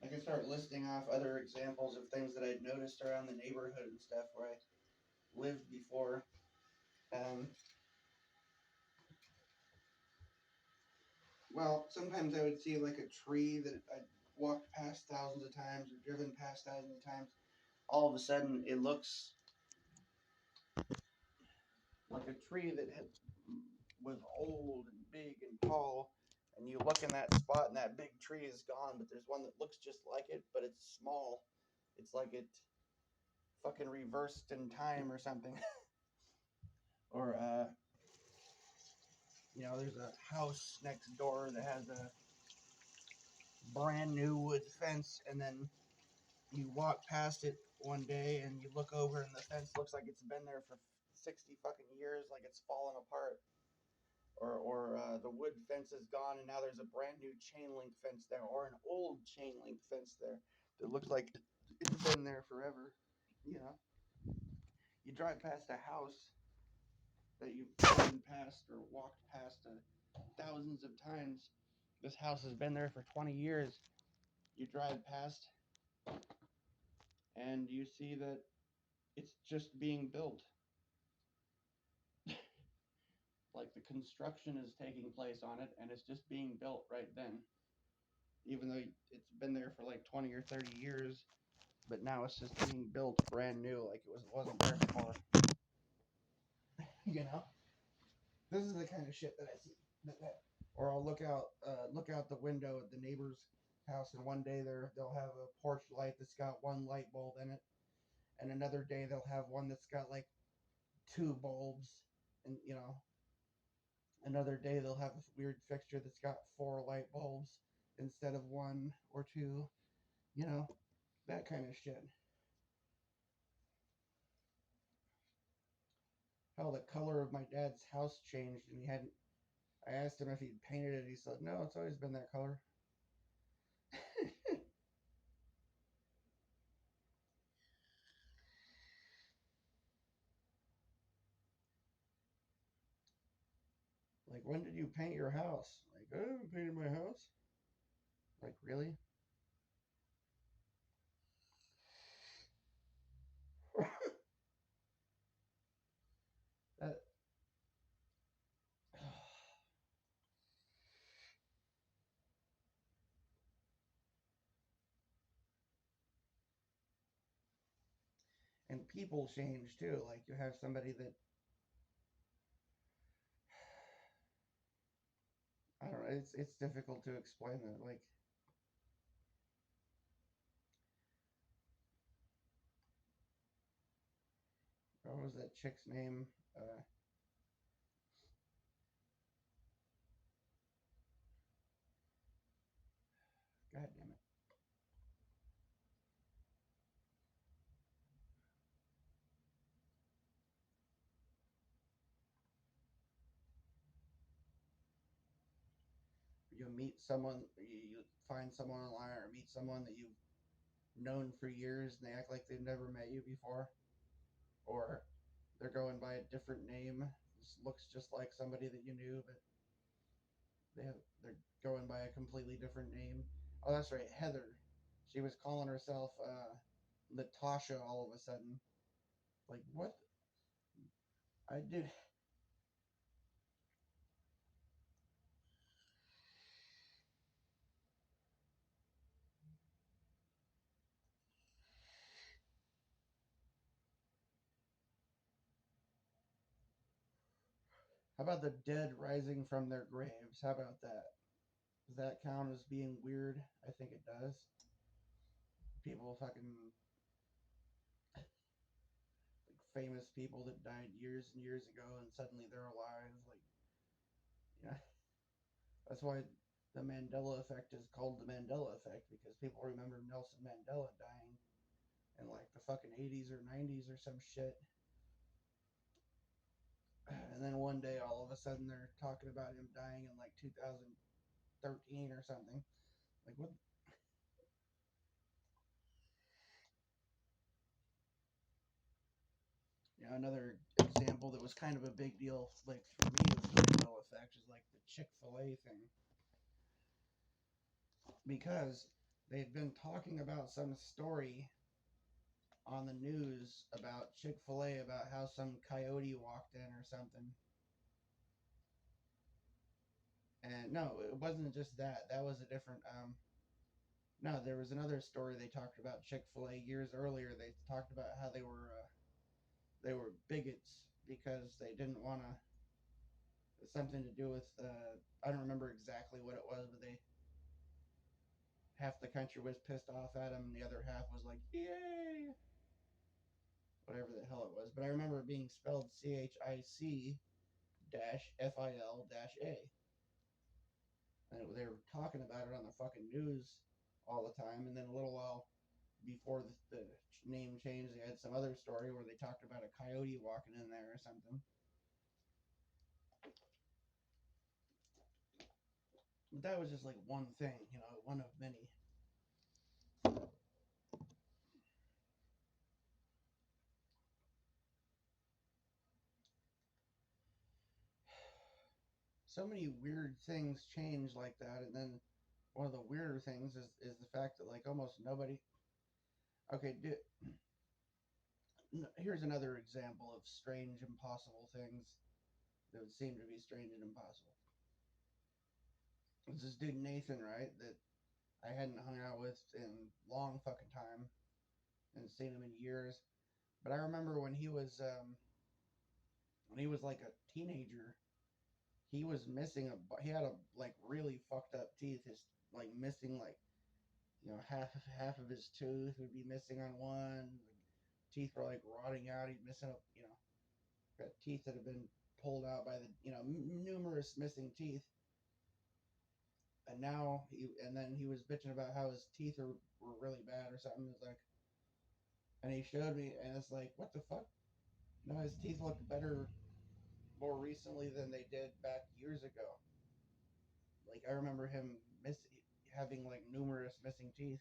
Speaker 1: I can start listing off other examples of things that I'd noticed around the neighborhood and stuff where I lived before. Um, well, sometimes I would see like a tree that I'd walked past thousands of times or driven past thousands of times. All of a sudden, it looks like a tree that was old and big and tall. And you look in that spot, and that big tree is gone, but there's one that looks just like it, but it's small. It's like it fucking reversed in time or something. Or there's a house next door that has a brand new wood fence, and then you walk past it one day and you look over and the fence looks like it's been there for 60 fucking years, like it's fallen apart. Or the wood fence is gone and now there's a brand new chain link fence there, or an old chain link fence there that looks like it's been there forever. You know, you drive past a house that you've driven past or walked past thousands of times. This house has been there for 20 years. You drive past and you see that it's just being built. Like the construction is taking place on it and it's just being built right then. Even though it's been there for like 20 or 30 years, but now it's just being built brand new like wasn't there before. you know? This is the kind of shit that I see. Or I'll look out the window at the neighbor's house, and one day they'll have a porch light that's got one light bulb in it, and another day they'll have one that's got like two bulbs, and another day they'll have a weird fixture that's got four light bulbs instead of one or two, you know, that kind of shit. How the color of my dad's house changed, and he hadn't. I asked him if he'd painted it. He said, "No, it's always been that color." Like, when did you paint your house? Like, I haven't painted my house. Like, really? that and people change too. Like, you have somebody that I don't know. It's difficult to explain that. Like, what was that chick's name? God damn it. You meet someone, you find someone online, or meet someone that you've known for years, and they act like they've never met you before, or they're going by a different name. This looks just like somebody that you knew, but they're going by a completely different name. Oh, that's right, Heather. She was calling herself Natasha all of a sudden. Like, what? I did. How How about the dead rising from their graves? How about that? Does that count as being weird? I think it does. People fucking like famous people that died years and years ago and suddenly they're alive. Like, yeah, that's why the Mandela effect is called the Mandela effect because people remember Nelson Mandela dying in like the fucking 80s or 90s or some shit. And then one day, all of a sudden, they're talking about him dying in like 2013 or something. Like, what? You know, another example that was kind of a big deal, like for me, with the Mandela effect is like the Chick-fil-A thing. Because they'd been talking about some story on the news about Chick-fil-A about how some coyote walked in or something. And no, it wasn't just that. That was a different. No, there was another story they talked about Chick-fil-A years earlier. They talked about how they were bigots because they didn't want to. Something to do with I don't remember exactly what it was, but they half the country was pissed off at him, and the other half was like, "Yay!" Whatever the hell it was. But I remember it being spelled CHIC dash FIL dash A, and they were talking about it on the fucking news all the time. And then a little while before the name change, they had some other story where they talked about a coyote walking in there or something. But that was just like one thing, you know, one of many. So many weird things change like that, and then one of the weirder things is the fact that like almost nobody. Okay, here's another example of strange, impossible things that would seem to be strange and impossible. It's this dude Nathan, right? That I hadn't hung out with in long fucking time and seen him in years. But I remember when he was like a teenager, he was missing he had a like really fucked up teeth. His like missing like half of his tooth would be missing on one. Teeth were like rotting out. He'd missing up got teeth that have been pulled out by the numerous missing teeth. And then he was bitching about how his teeth were really bad or something. It's like, and he showed me, and it's like, what the fuck? No, his teeth look better more recently than they did back years ago. Like I remember him having like numerous missing teeth.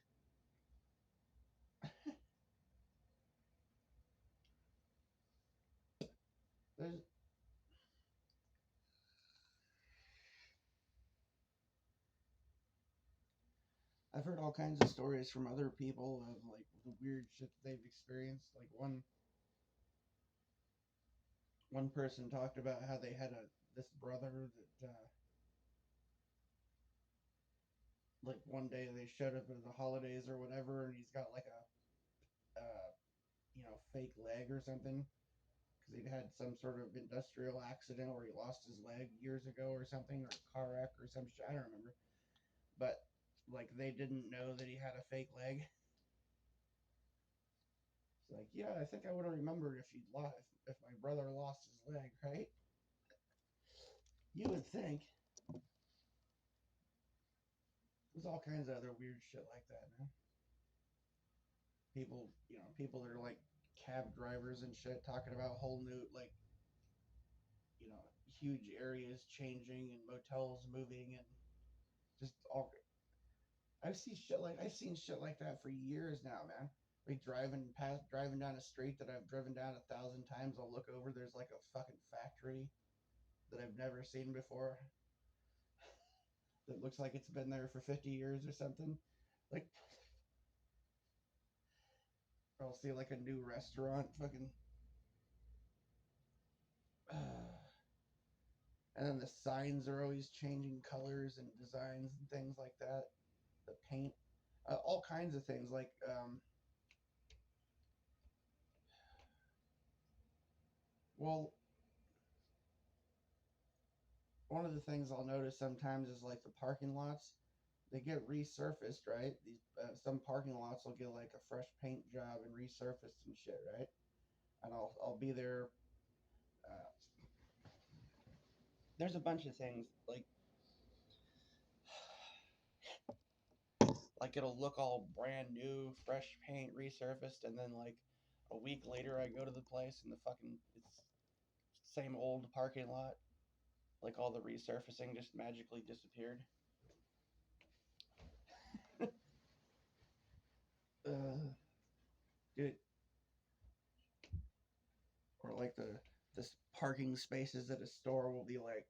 Speaker 1: There's I've heard all kinds of stories from other people of like the weird shit that they've experienced. Like one person talked about how they had a this brother that like one day they showed up at the holidays or whatever, and he's got like a fake leg or something because he'd had some sort of industrial accident where he lost his leg years ago or something, or a car wreck or some shit. I don't remember, but like they didn't know that he had a fake leg. It's like, yeah, I think I would have remembered if you'd lost if my brother lost his leg, right? You would think. There's all kinds of other weird shit like that, man. People that are like cab drivers and shit talking about whole new like huge areas changing and motels moving and just all. I've seen shit like that for years now, man. Like driving down a street that I've driven down 1,000 times. I'll look over. There's like a fucking factory that I've never seen before. That looks like it's been there for 50 years or something. Like, I'll see like a new restaurant, fucking. And then the signs are always changing colors and designs and things like that. The paint, all kinds of things. Like, well, one of the things I'll notice sometimes is like the parking lots, they get resurfaced, right? These some parking lots will get like a fresh paint job and resurfaced and shit, right? And I'll be there. Uh, there's a bunch of things like it'll look all brand new, fresh paint, resurfaced, and then like a week later I go to the place and the fucking it's same old parking lot. Like all the resurfacing just magically disappeared. Dude, or like the parking spaces at a store will be like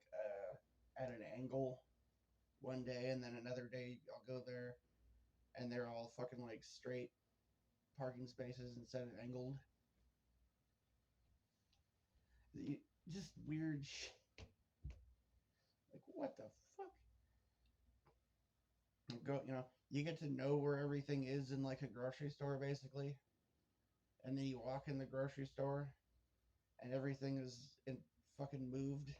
Speaker 1: at an angle one day, and then another day I'll go there and they're all fucking like straight parking spaces instead of angled. Just weird shit. Like what the fuck? Go, you get to know where everything is in like a grocery store basically, and then you walk in the grocery store and everything is in fucking moved.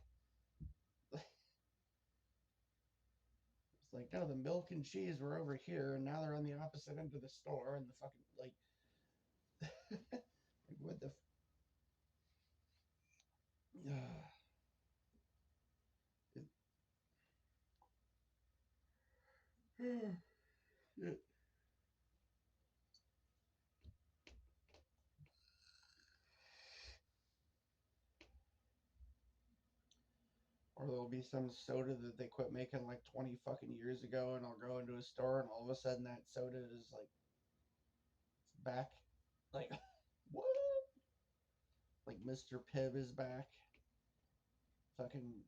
Speaker 1: It's like, no, the milk and cheese were over here, and now they're on the opposite end of the store, and the fucking like, like what the? It, or there'll be some soda that they quit making like 20 fucking years ago, and I'll go into a store, and all of a sudden that soda is like back. Like, what? Like Mr. Pibb is back. Fucking,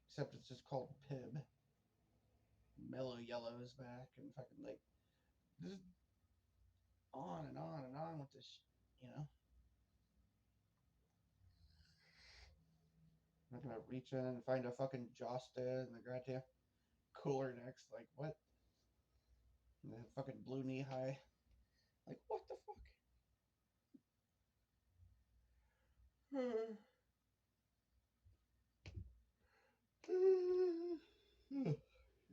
Speaker 1: except it's just called Pibb. Mellow Yellow is back, and fucking like, just on and on and on with this, you know. I'm gonna reach in and find a fucking Josta in the goddamn cooler next. Like, what? And the fucking blue knee high. Like, what the fuck?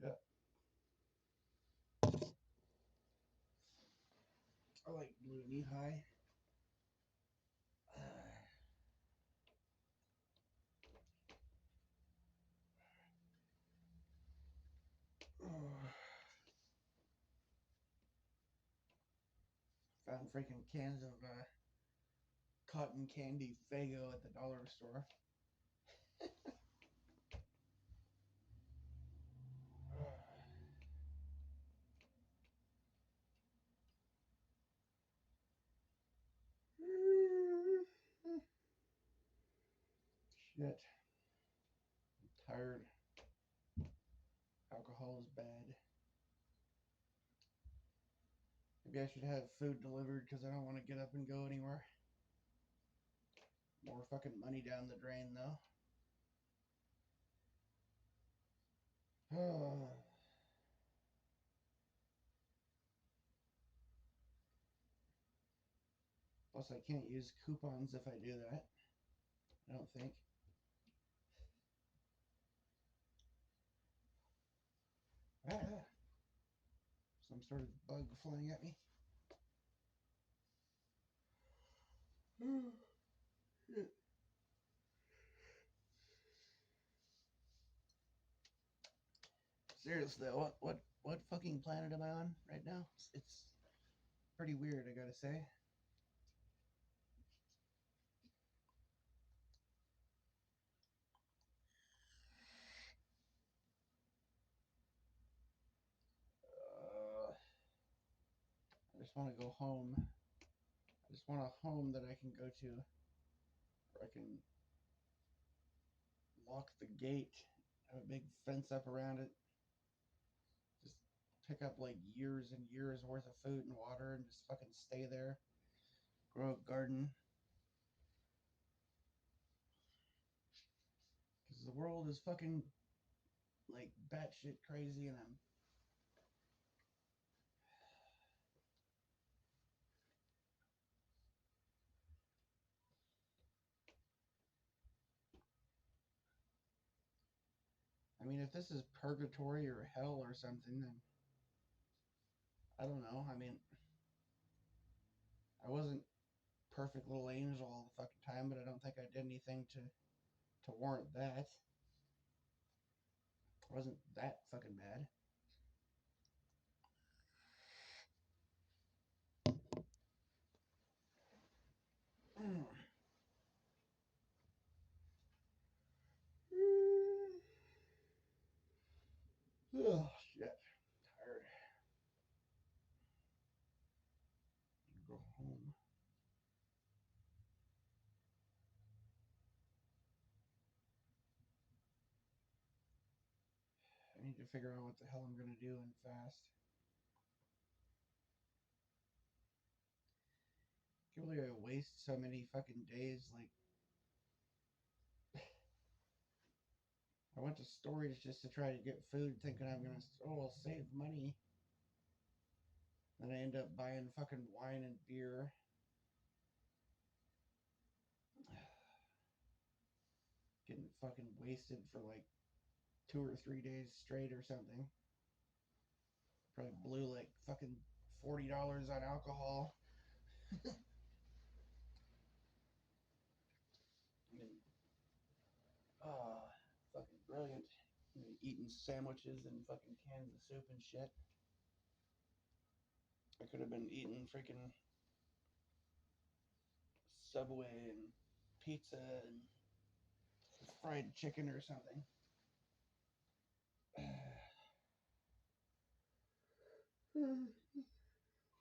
Speaker 1: Yeah, I like blue knee high. Found freaking cans of cotton candy Fago at the dollar store. Shit. I'm tired. Alcohol is bad. Maybe I should have food delivered because I don't want to get up and go anywhere. More fucking money down the drain, though. Plus, I can't use coupons if I do that. I don't think. Ah, some sort of bug flying at me. Seriously, what fucking planet am I on right now? It's pretty weird, I gotta say. I just want to go home. I just want a home that I can go to, where I can lock the gate, have a big fence up around it, just pick up like years and years worth of food and water and just fucking stay there, grow a garden. Because the world is fucking like batshit crazy, and mean, if this is purgatory or hell or something, then I don't know. I mean, I wasn't perfect little angel all the fucking time, but I don't think I did anything to warrant that. It wasn't that fucking bad. Oh shit, tired. Go home. I need to figure out what the hell I'm gonna do and fast. I can't believe I waste so many fucking days. Like, I went to storage just to try to get food, thinking I'm gonna I'll save money. Then I end up buying fucking wine and beer. Getting fucking wasted for like 2 or 3 days straight or something. Probably blew like fucking $40 on alcohol. I mean, ah, fucking brilliant. Eating sandwiches and fucking cans of soup and shit. I could have been eating freaking Subway and pizza and fried chicken or something.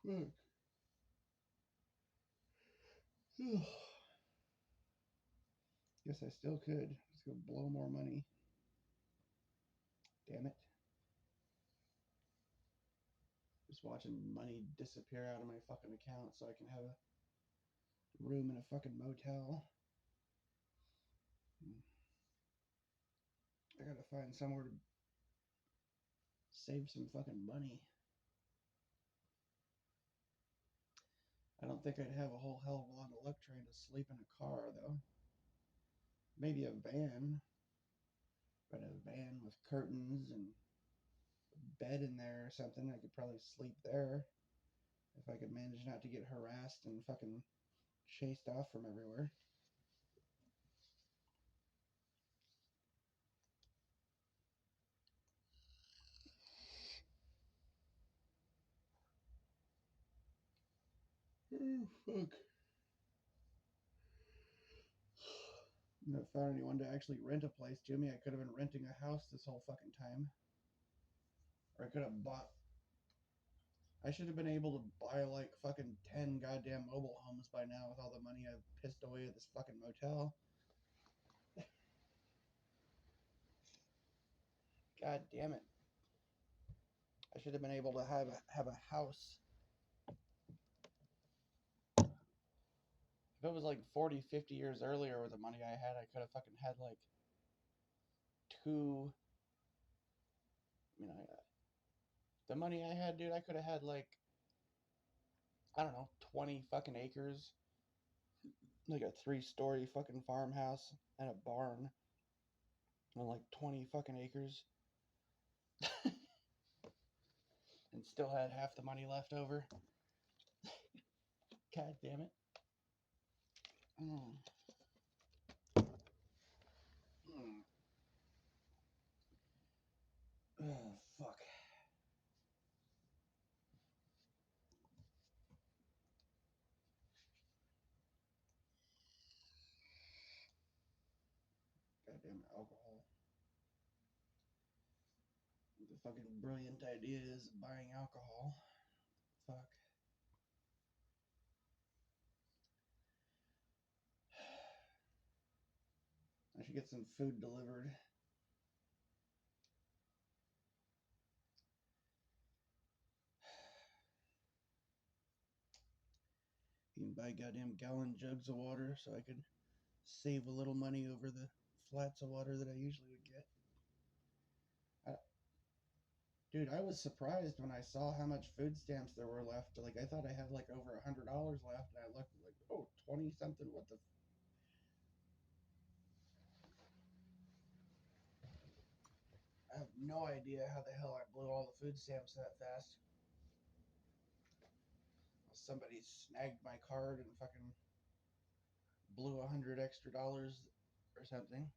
Speaker 1: Fuck. Guess I still could. Just go blow more money. Damn it. Just watching money disappear out of my fucking account so I can have a room in a fucking motel. I gotta find somewhere to save some fucking money. I don't think I'd have a whole hell of a lot of luck trying to sleep in a car, though. Maybe a van, but a van with curtains and a bed in there or something. I could probably sleep there if I could manage not to get harassed and fucking chased off from everywhere. Oh, fuck. I haven't found anyone to actually rent a place to me. I could have been renting a house this whole fucking time. Or I could have bought. I should have been able to buy like fucking 10 goddamn mobile homes by now with all the money I've pissed away at this fucking motel. God damn it. I should have been able to have a house. If it was like 40, 50 years earlier with the money I had, I could have fucking had like two. I mean, the money I had, dude, I could have had like, I don't know, 20 fucking acres. Like a 3-story fucking farmhouse and a barn on like 20 fucking acres. And still had half the money left over. God damn it. Mm. Mm. Oh, fuck. Goddamn alcohol. The fucking brilliant idea is buying alcohol. Fuck. I should get some food delivered. You can buy goddamn gallon jugs of water so I could save a little money over the flats of water that I usually would get. Dude, I was surprised when I saw how much food stamps there were left. Like, I thought I had like over $100 left, and I looked like, oh, 20 something. What the? I have no idea how the hell I blew all the food stamps that fast. Somebody snagged my card and fucking blew $100 extra or something.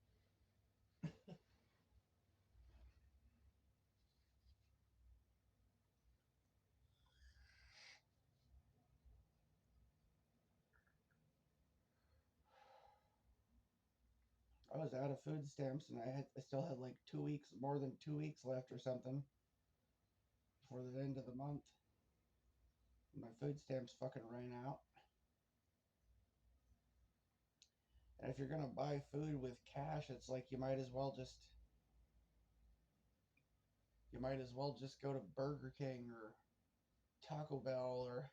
Speaker 1: I was out of food stamps and I still had like 2 weeks, more than 2 weeks left or something before the end of the month. My food stamps fucking ran out. And if you're gonna buy food with cash, it's like you might as well just go to Burger King or Taco Bell or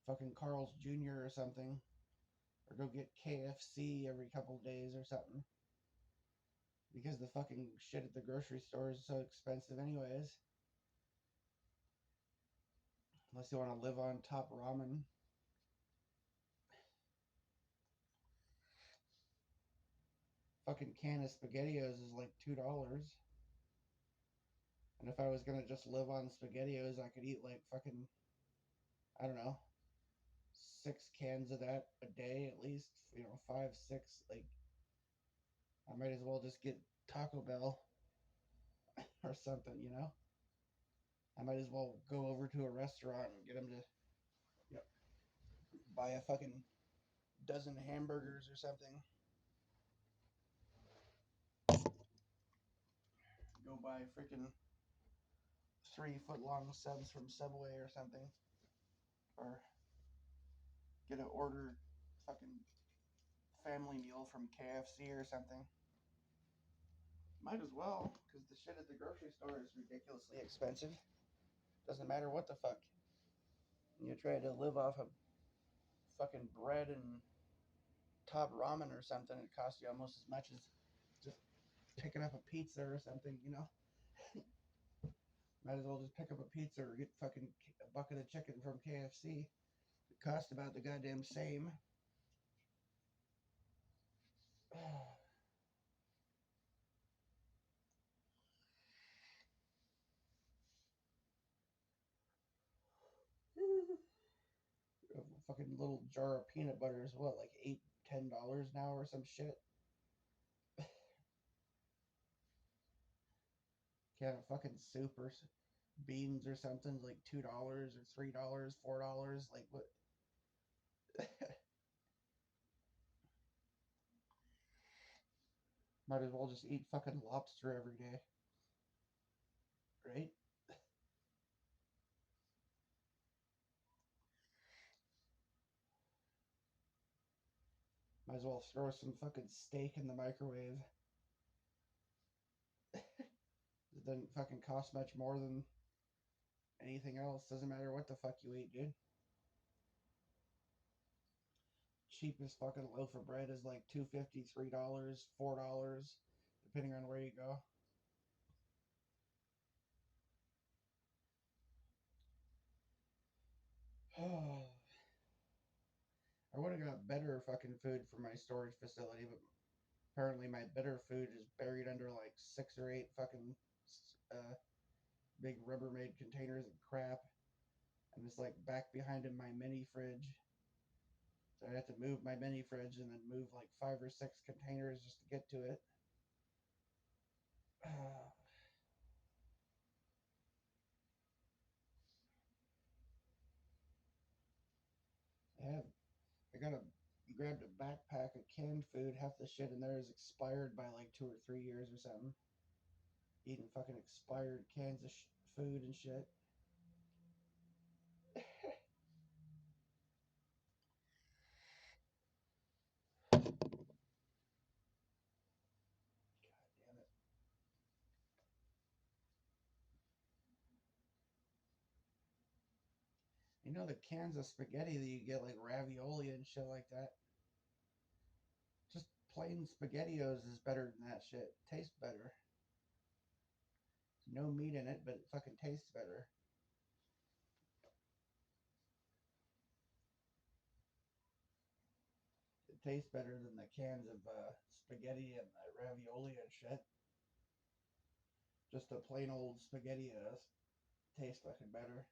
Speaker 1: fucking Carl's Jr. or something, or go get KFC every couple of days or something. Because the fucking shit at the grocery store is so expensive, anyways. Unless you want to live on top ramen. Fucking can of SpaghettiOs is like $2. And if I was gonna just live on SpaghettiOs, I could eat like fucking, I don't know, 6 cans of that a day at least. You know, five, six. Like, I might as well just get Taco Bell or something, you know? I might as well go over to a restaurant and get them to, you know, buy a fucking dozen hamburgers or something. Go buy freaking 3 foot long subs from Subway or something. Or get an order fucking family meal from KFC or something. Might as well, because the shit at the grocery store is ridiculously expensive. Doesn't matter what the fuck. You try to live off of fucking bread and top ramen or something, it costs you almost as much as just picking up a pizza or something, you know? Might as well just pick up a pizza or get fucking a bucket of chicken from KFC. It costs about the goddamn same. A fucking little jar of peanut butter is what, like $8, $10 now or some shit? Can of fucking soup or beans or something like $2 or $3, $4. Like what? Might as well just eat fucking lobster every day, right? Might as well throw some fucking steak in the microwave. It doesn't fucking cost much more than anything else. Doesn't matter what the fuck you eat, dude. Cheapest fucking loaf of bread is like $2.50, $3, $4, depending on where you go. I would have got better fucking food for my storage facility, but apparently my better food is buried under like 6 or 8 fucking uh, big Rubbermaid containers of crap, and it's like back behind in my mini fridge. So I have to move my mini fridge and then move like 5 or 6 containers just to get to it. I have I got a grabbed a backpack of canned food. Half the shit in there is expired by like 2 or 3 years or something. Eating fucking expired cans of food and shit. Damn it. You know the cans of spaghetti that you get like ravioli and shit like that? Just plain SpaghettiOs is better than that shit. Tastes better. No meat in it, but it fucking tastes better. It tastes better than the cans of spaghetti and ravioli and shit. Just a plain old spaghetti tastes fucking better.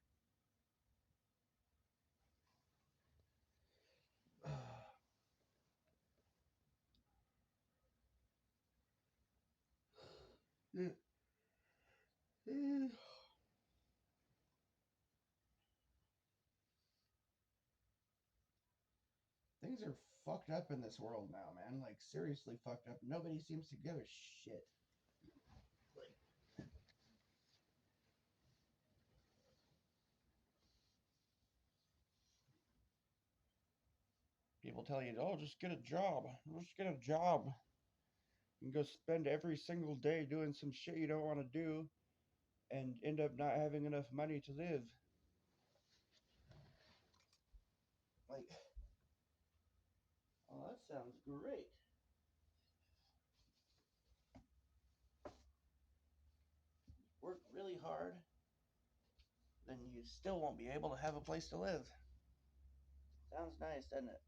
Speaker 1: Things are fucked up in this world now, man. Like, seriously fucked up. Nobody seems to give a shit. Like, people tell you, oh, just get a job. Just get a job. You can go spend every single day doing some shit you don't want to do and end up not having enough money to live. Like, oh, that sounds great. Work really hard, then you still won't be able to have a place to live. Sounds nice, doesn't it?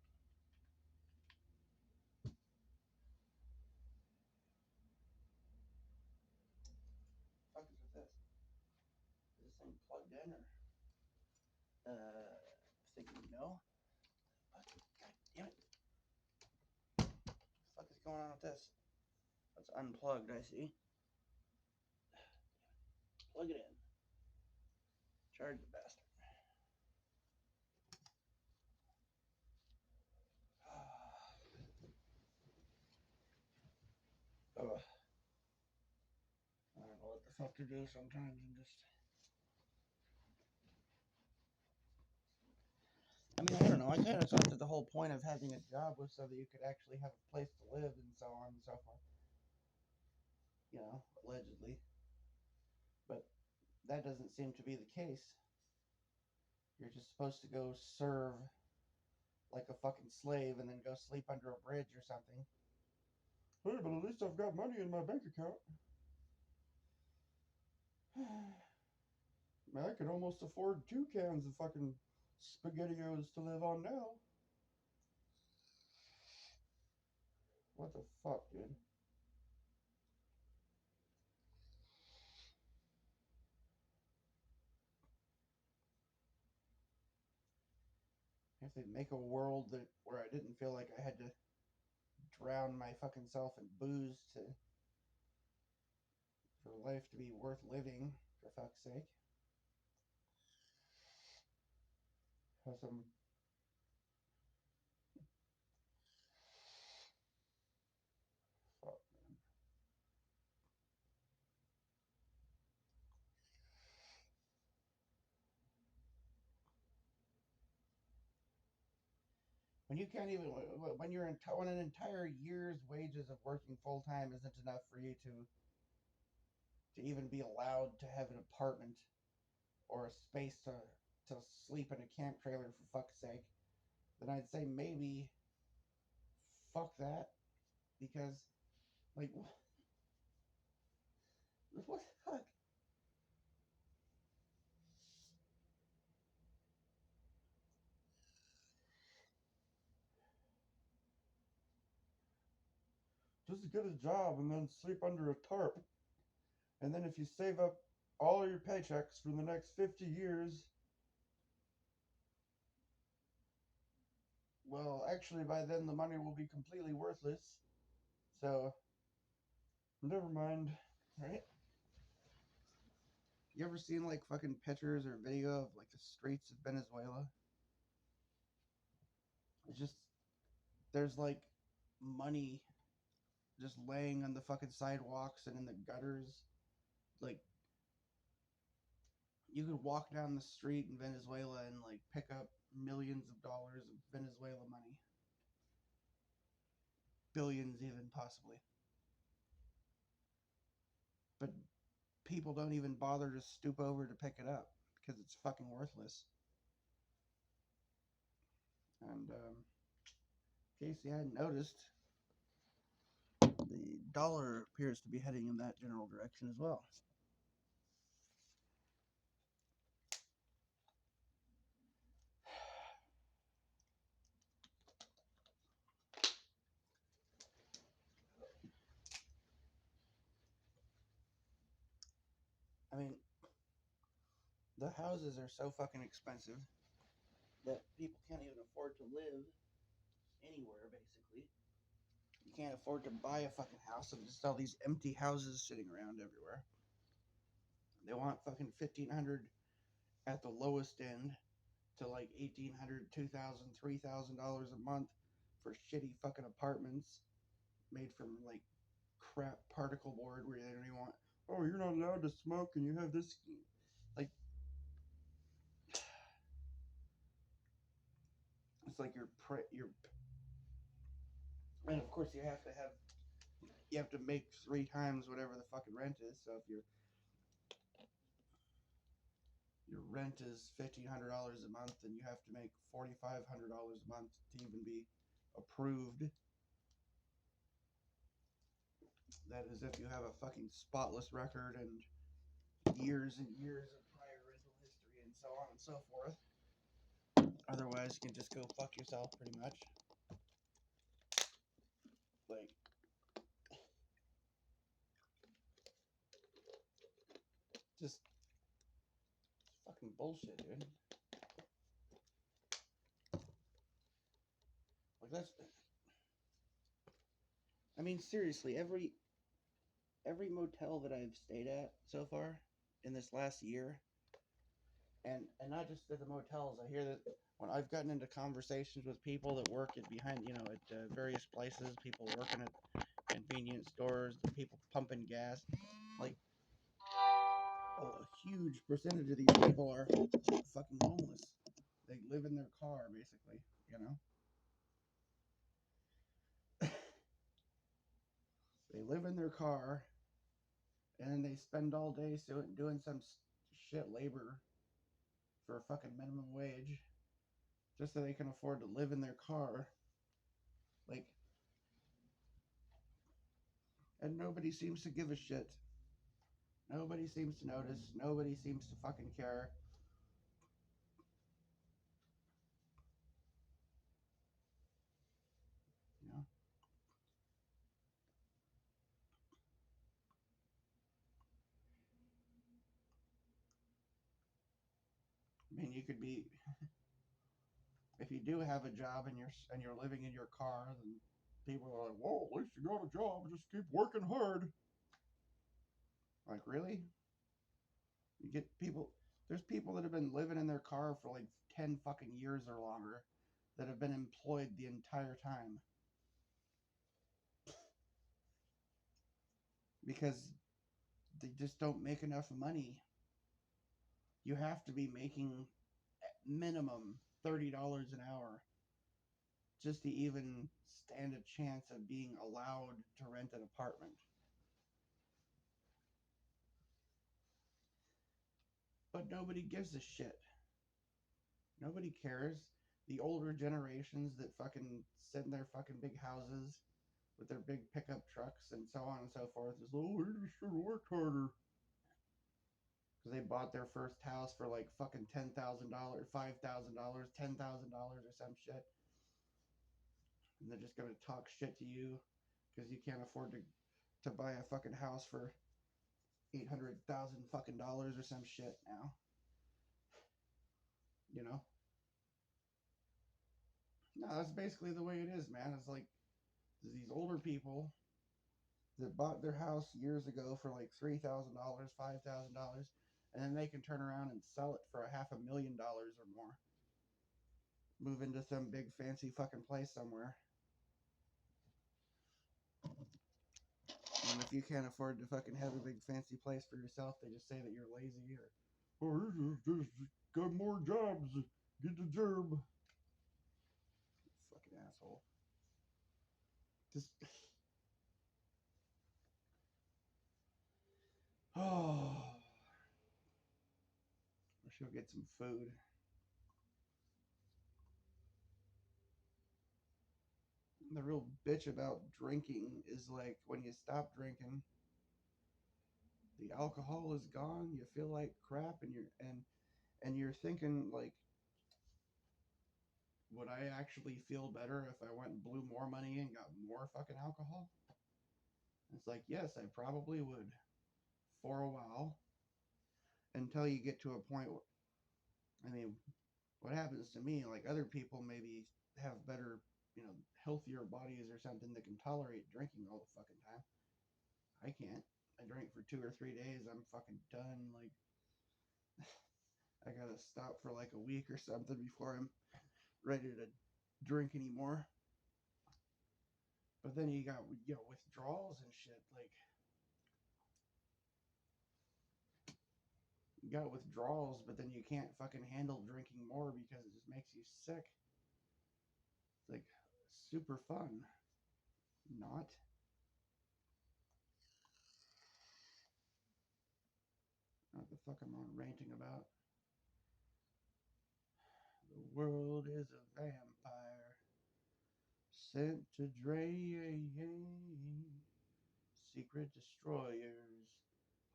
Speaker 1: What the fuck is with this? Is this thing plugged in or? Thinking no. God damn it. What the fuck is going on with this? That's unplugged, I see. Plug it in. Charge the bastard. Ugh. I don't know what the fuck to do sometimes and just. I mean, I don't know. I kind of thought that the whole point of having a job was so that you could actually have a place to live and so on and so forth. You know, allegedly. But that doesn't seem to be the case. You're just supposed to go serve like a fucking slave and then go sleep under a bridge or something. Hey, but at least I've got money in my bank account. Man, I could almost afford 2 cans of fucking SpaghettiOs to live on now. What the fuck, dude? If they make a world that where I didn't feel like I had to drown my fucking self in booze to for life to be worth living, for fuck's sake. Have some fuck, man. When you can't even when you're when an entire year's wages of working full time isn't enough for you to even be allowed to have an apartment or a space to sleep in a camp trailer for fuck's sake, then I'd say maybe fuck that because like what the fuck? Just get a job and then sleep under a tarp. And then if you save up all your paychecks for the next 50 years, well, actually, by then the money will be completely worthless. So, never mind, right? You ever seen like fucking pictures or video of like the streets of Venezuela? It's just, there's like money just laying on the fucking sidewalks and in the gutters. Like, you could walk down the street in Venezuela and like pick up millions of dollars of Venezuela money. Billions, even possibly. But people don't even bother to stoop over to pick it up because it's fucking worthless. And in case you hadn't noticed, the dollar appears to be heading in that general direction as well. the houses are so fucking expensive that people can't even afford to live anywhere, basically. You can't afford to buy a fucking house, and just all these empty houses sitting around everywhere. They want fucking 1,500 at the lowest end to like 1,800, 2,000, $3,000 a month for shitty fucking apartments made from like crap particle board where they don't even want. Oh, you're not allowed to smoke, and you have this. Like, it's like you're, and of course you have to make 3 times whatever the fucking rent is. So if your rent is $1,500 a month, then you have to make $4,500 a month to even be approved. That is if you have a fucking spotless record and years and years of prior rental history and so on and so forth. Otherwise, you can just go fuck yourself, pretty much. Like, just fucking bullshit, dude. Like, that's. I mean, seriously, every motel that I've stayed at so far in this last year, and not just at the motels. I hear that when I've gotten into conversations with people that work at various places, people working at convenience stores, the people pumping gas, like a huge percentage of these people are fucking homeless. They live in their car, basically, you know? They live in their car, and then they spend all day doing some shit labor for a fucking minimum wage just so they can afford to live in their car. Like, and nobody seems to give a shit. Nobody seems to notice. Nobody seems to fucking care. You know? I mean, you could be if you do have a job and you're living in your car, then people are like, "Well, at least you got a job. Just keep working hard." Like, really? You get people. There's people that have been living in their car for like 10 fucking years or longer, that have been employed the entire time because they just don't make enough money. You have to be making minimum $30 an hour just to even stand a chance of being allowed to rent an apartment. But nobody gives a shit. Nobody cares. The older generations that fucking sit in their fucking big houses with their big pickup trucks and so on and so forth is, oh, we just should work harder. Because they bought their first house for like fucking $10,000, $5,000, $10,000 or some shit. And they're just gonna talk shit to you because you can't afford to buy a fucking house for 800,000 fucking dollars or some shit now. You know? No, that's basically the way it is, man. It's like these older people that bought their house years ago for like $3,000, $5,000, and then they can turn around and sell it for $500,000 or more. Move into some big fancy fucking place somewhere. And if you can't afford to fucking have a big fancy place for yourself, they just say that you're lazy or just got more jobs. Get the job. Fucking asshole. Just oh, I should get some food. The real bitch about drinking is like when you stop drinking, the alcohol is gone. You feel like crap, and you're thinking like, would I actually feel better if I went and blew more money and got more fucking alcohol? It's like, yes, I probably would for a while. until you get to a point where, I mean, what happens to me, like other people maybe have better, healthier bodies or something that can tolerate drinking all the fucking time. I can't. I drink for 2 or 3 days, I'm fucking done. Like, I gotta stop for like a week or something before I'm ready to drink anymore. But then you got, withdrawals and shit. Like, you got withdrawals, but then you can't fucking handle drinking more because it just makes you sick. It's like super fun. Not. What the fuck am I ranting about? The world is a vampire sent to drain. Secret destroyers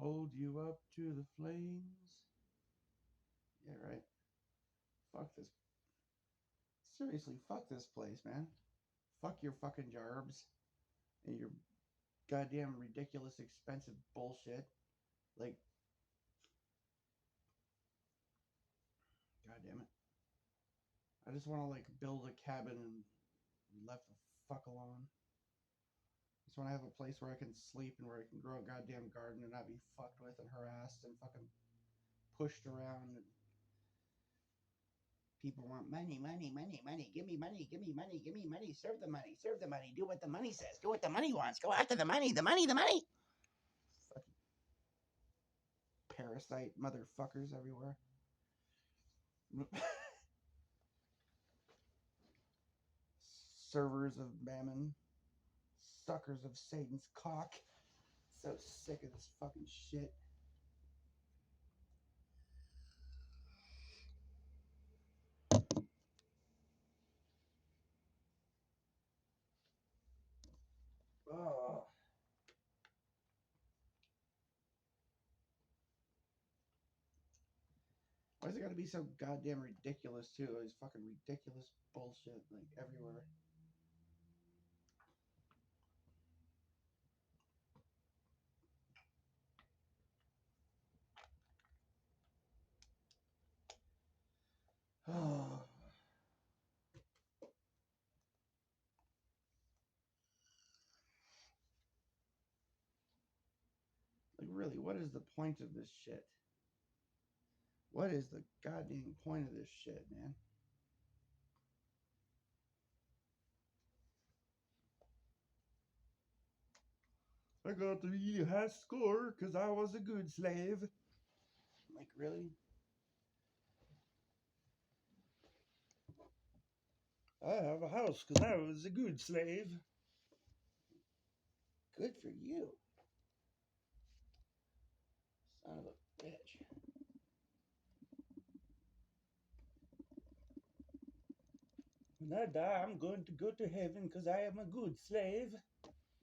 Speaker 1: hold you up to the flames. Yeah, right. Fuck this. Seriously, fuck this place, man. Fuck your fucking jarbs and your goddamn ridiculous expensive bullshit. Like, goddamn it. I just want to like build a cabin and left the fuck alone. I just want to have a place where I can sleep and where I can grow a goddamn garden and not be fucked with and harassed and fucking pushed around. And people want money, money, money, money. Give me money, give me money, give me money. Serve the money, serve the money. Do what the money says. Do what the money wants. Go after the money, the money, the money. Fucking parasite motherfuckers everywhere. Servers of mammon, suckers of Satan's cock. So sick of this fucking shit. Oh. Why's it gotta be so goddamn ridiculous too? It's fucking ridiculous bullshit like everywhere. Oh. Like, really, what is the point of this shit? What is the goddamn point of this shit, man? I got the really high score because I was a good slave. Like, really? I have a house because I was a good slave. Good for you. Son of a bitch. When I die, I'm going to go to heaven because I am a good slave.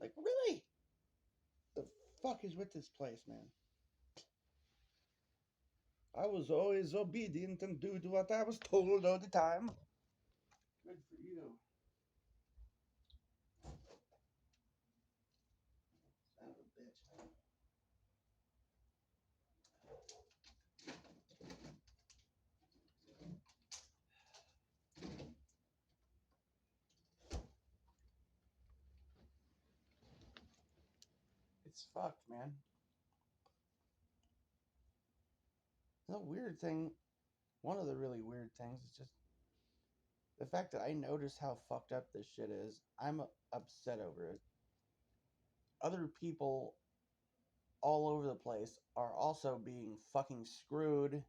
Speaker 1: Like, really? The fuck is with this place, man? I was always obedient and do what I was told all the time. Good for you. Son of a bitch. It's fucked, man. The weird thing, one of the really weird things is just the fact that I notice how fucked up this shit is. I'm upset over it. Other people all over the place are also being fucking screwed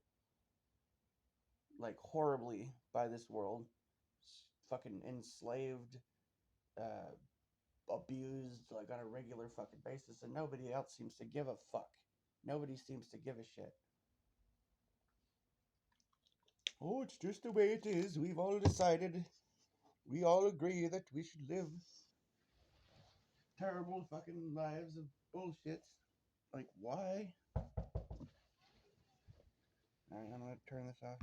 Speaker 1: like horribly by this world. Fucking enslaved, abused like on a regular fucking basis, and nobody else seems to give a fuck. Nobody seems to give a shit. Oh, it's just the way it is. We've all decided. We all agree that we should live terrible fucking lives of bullshit. Like, why? Alright, I'm gonna turn this off now.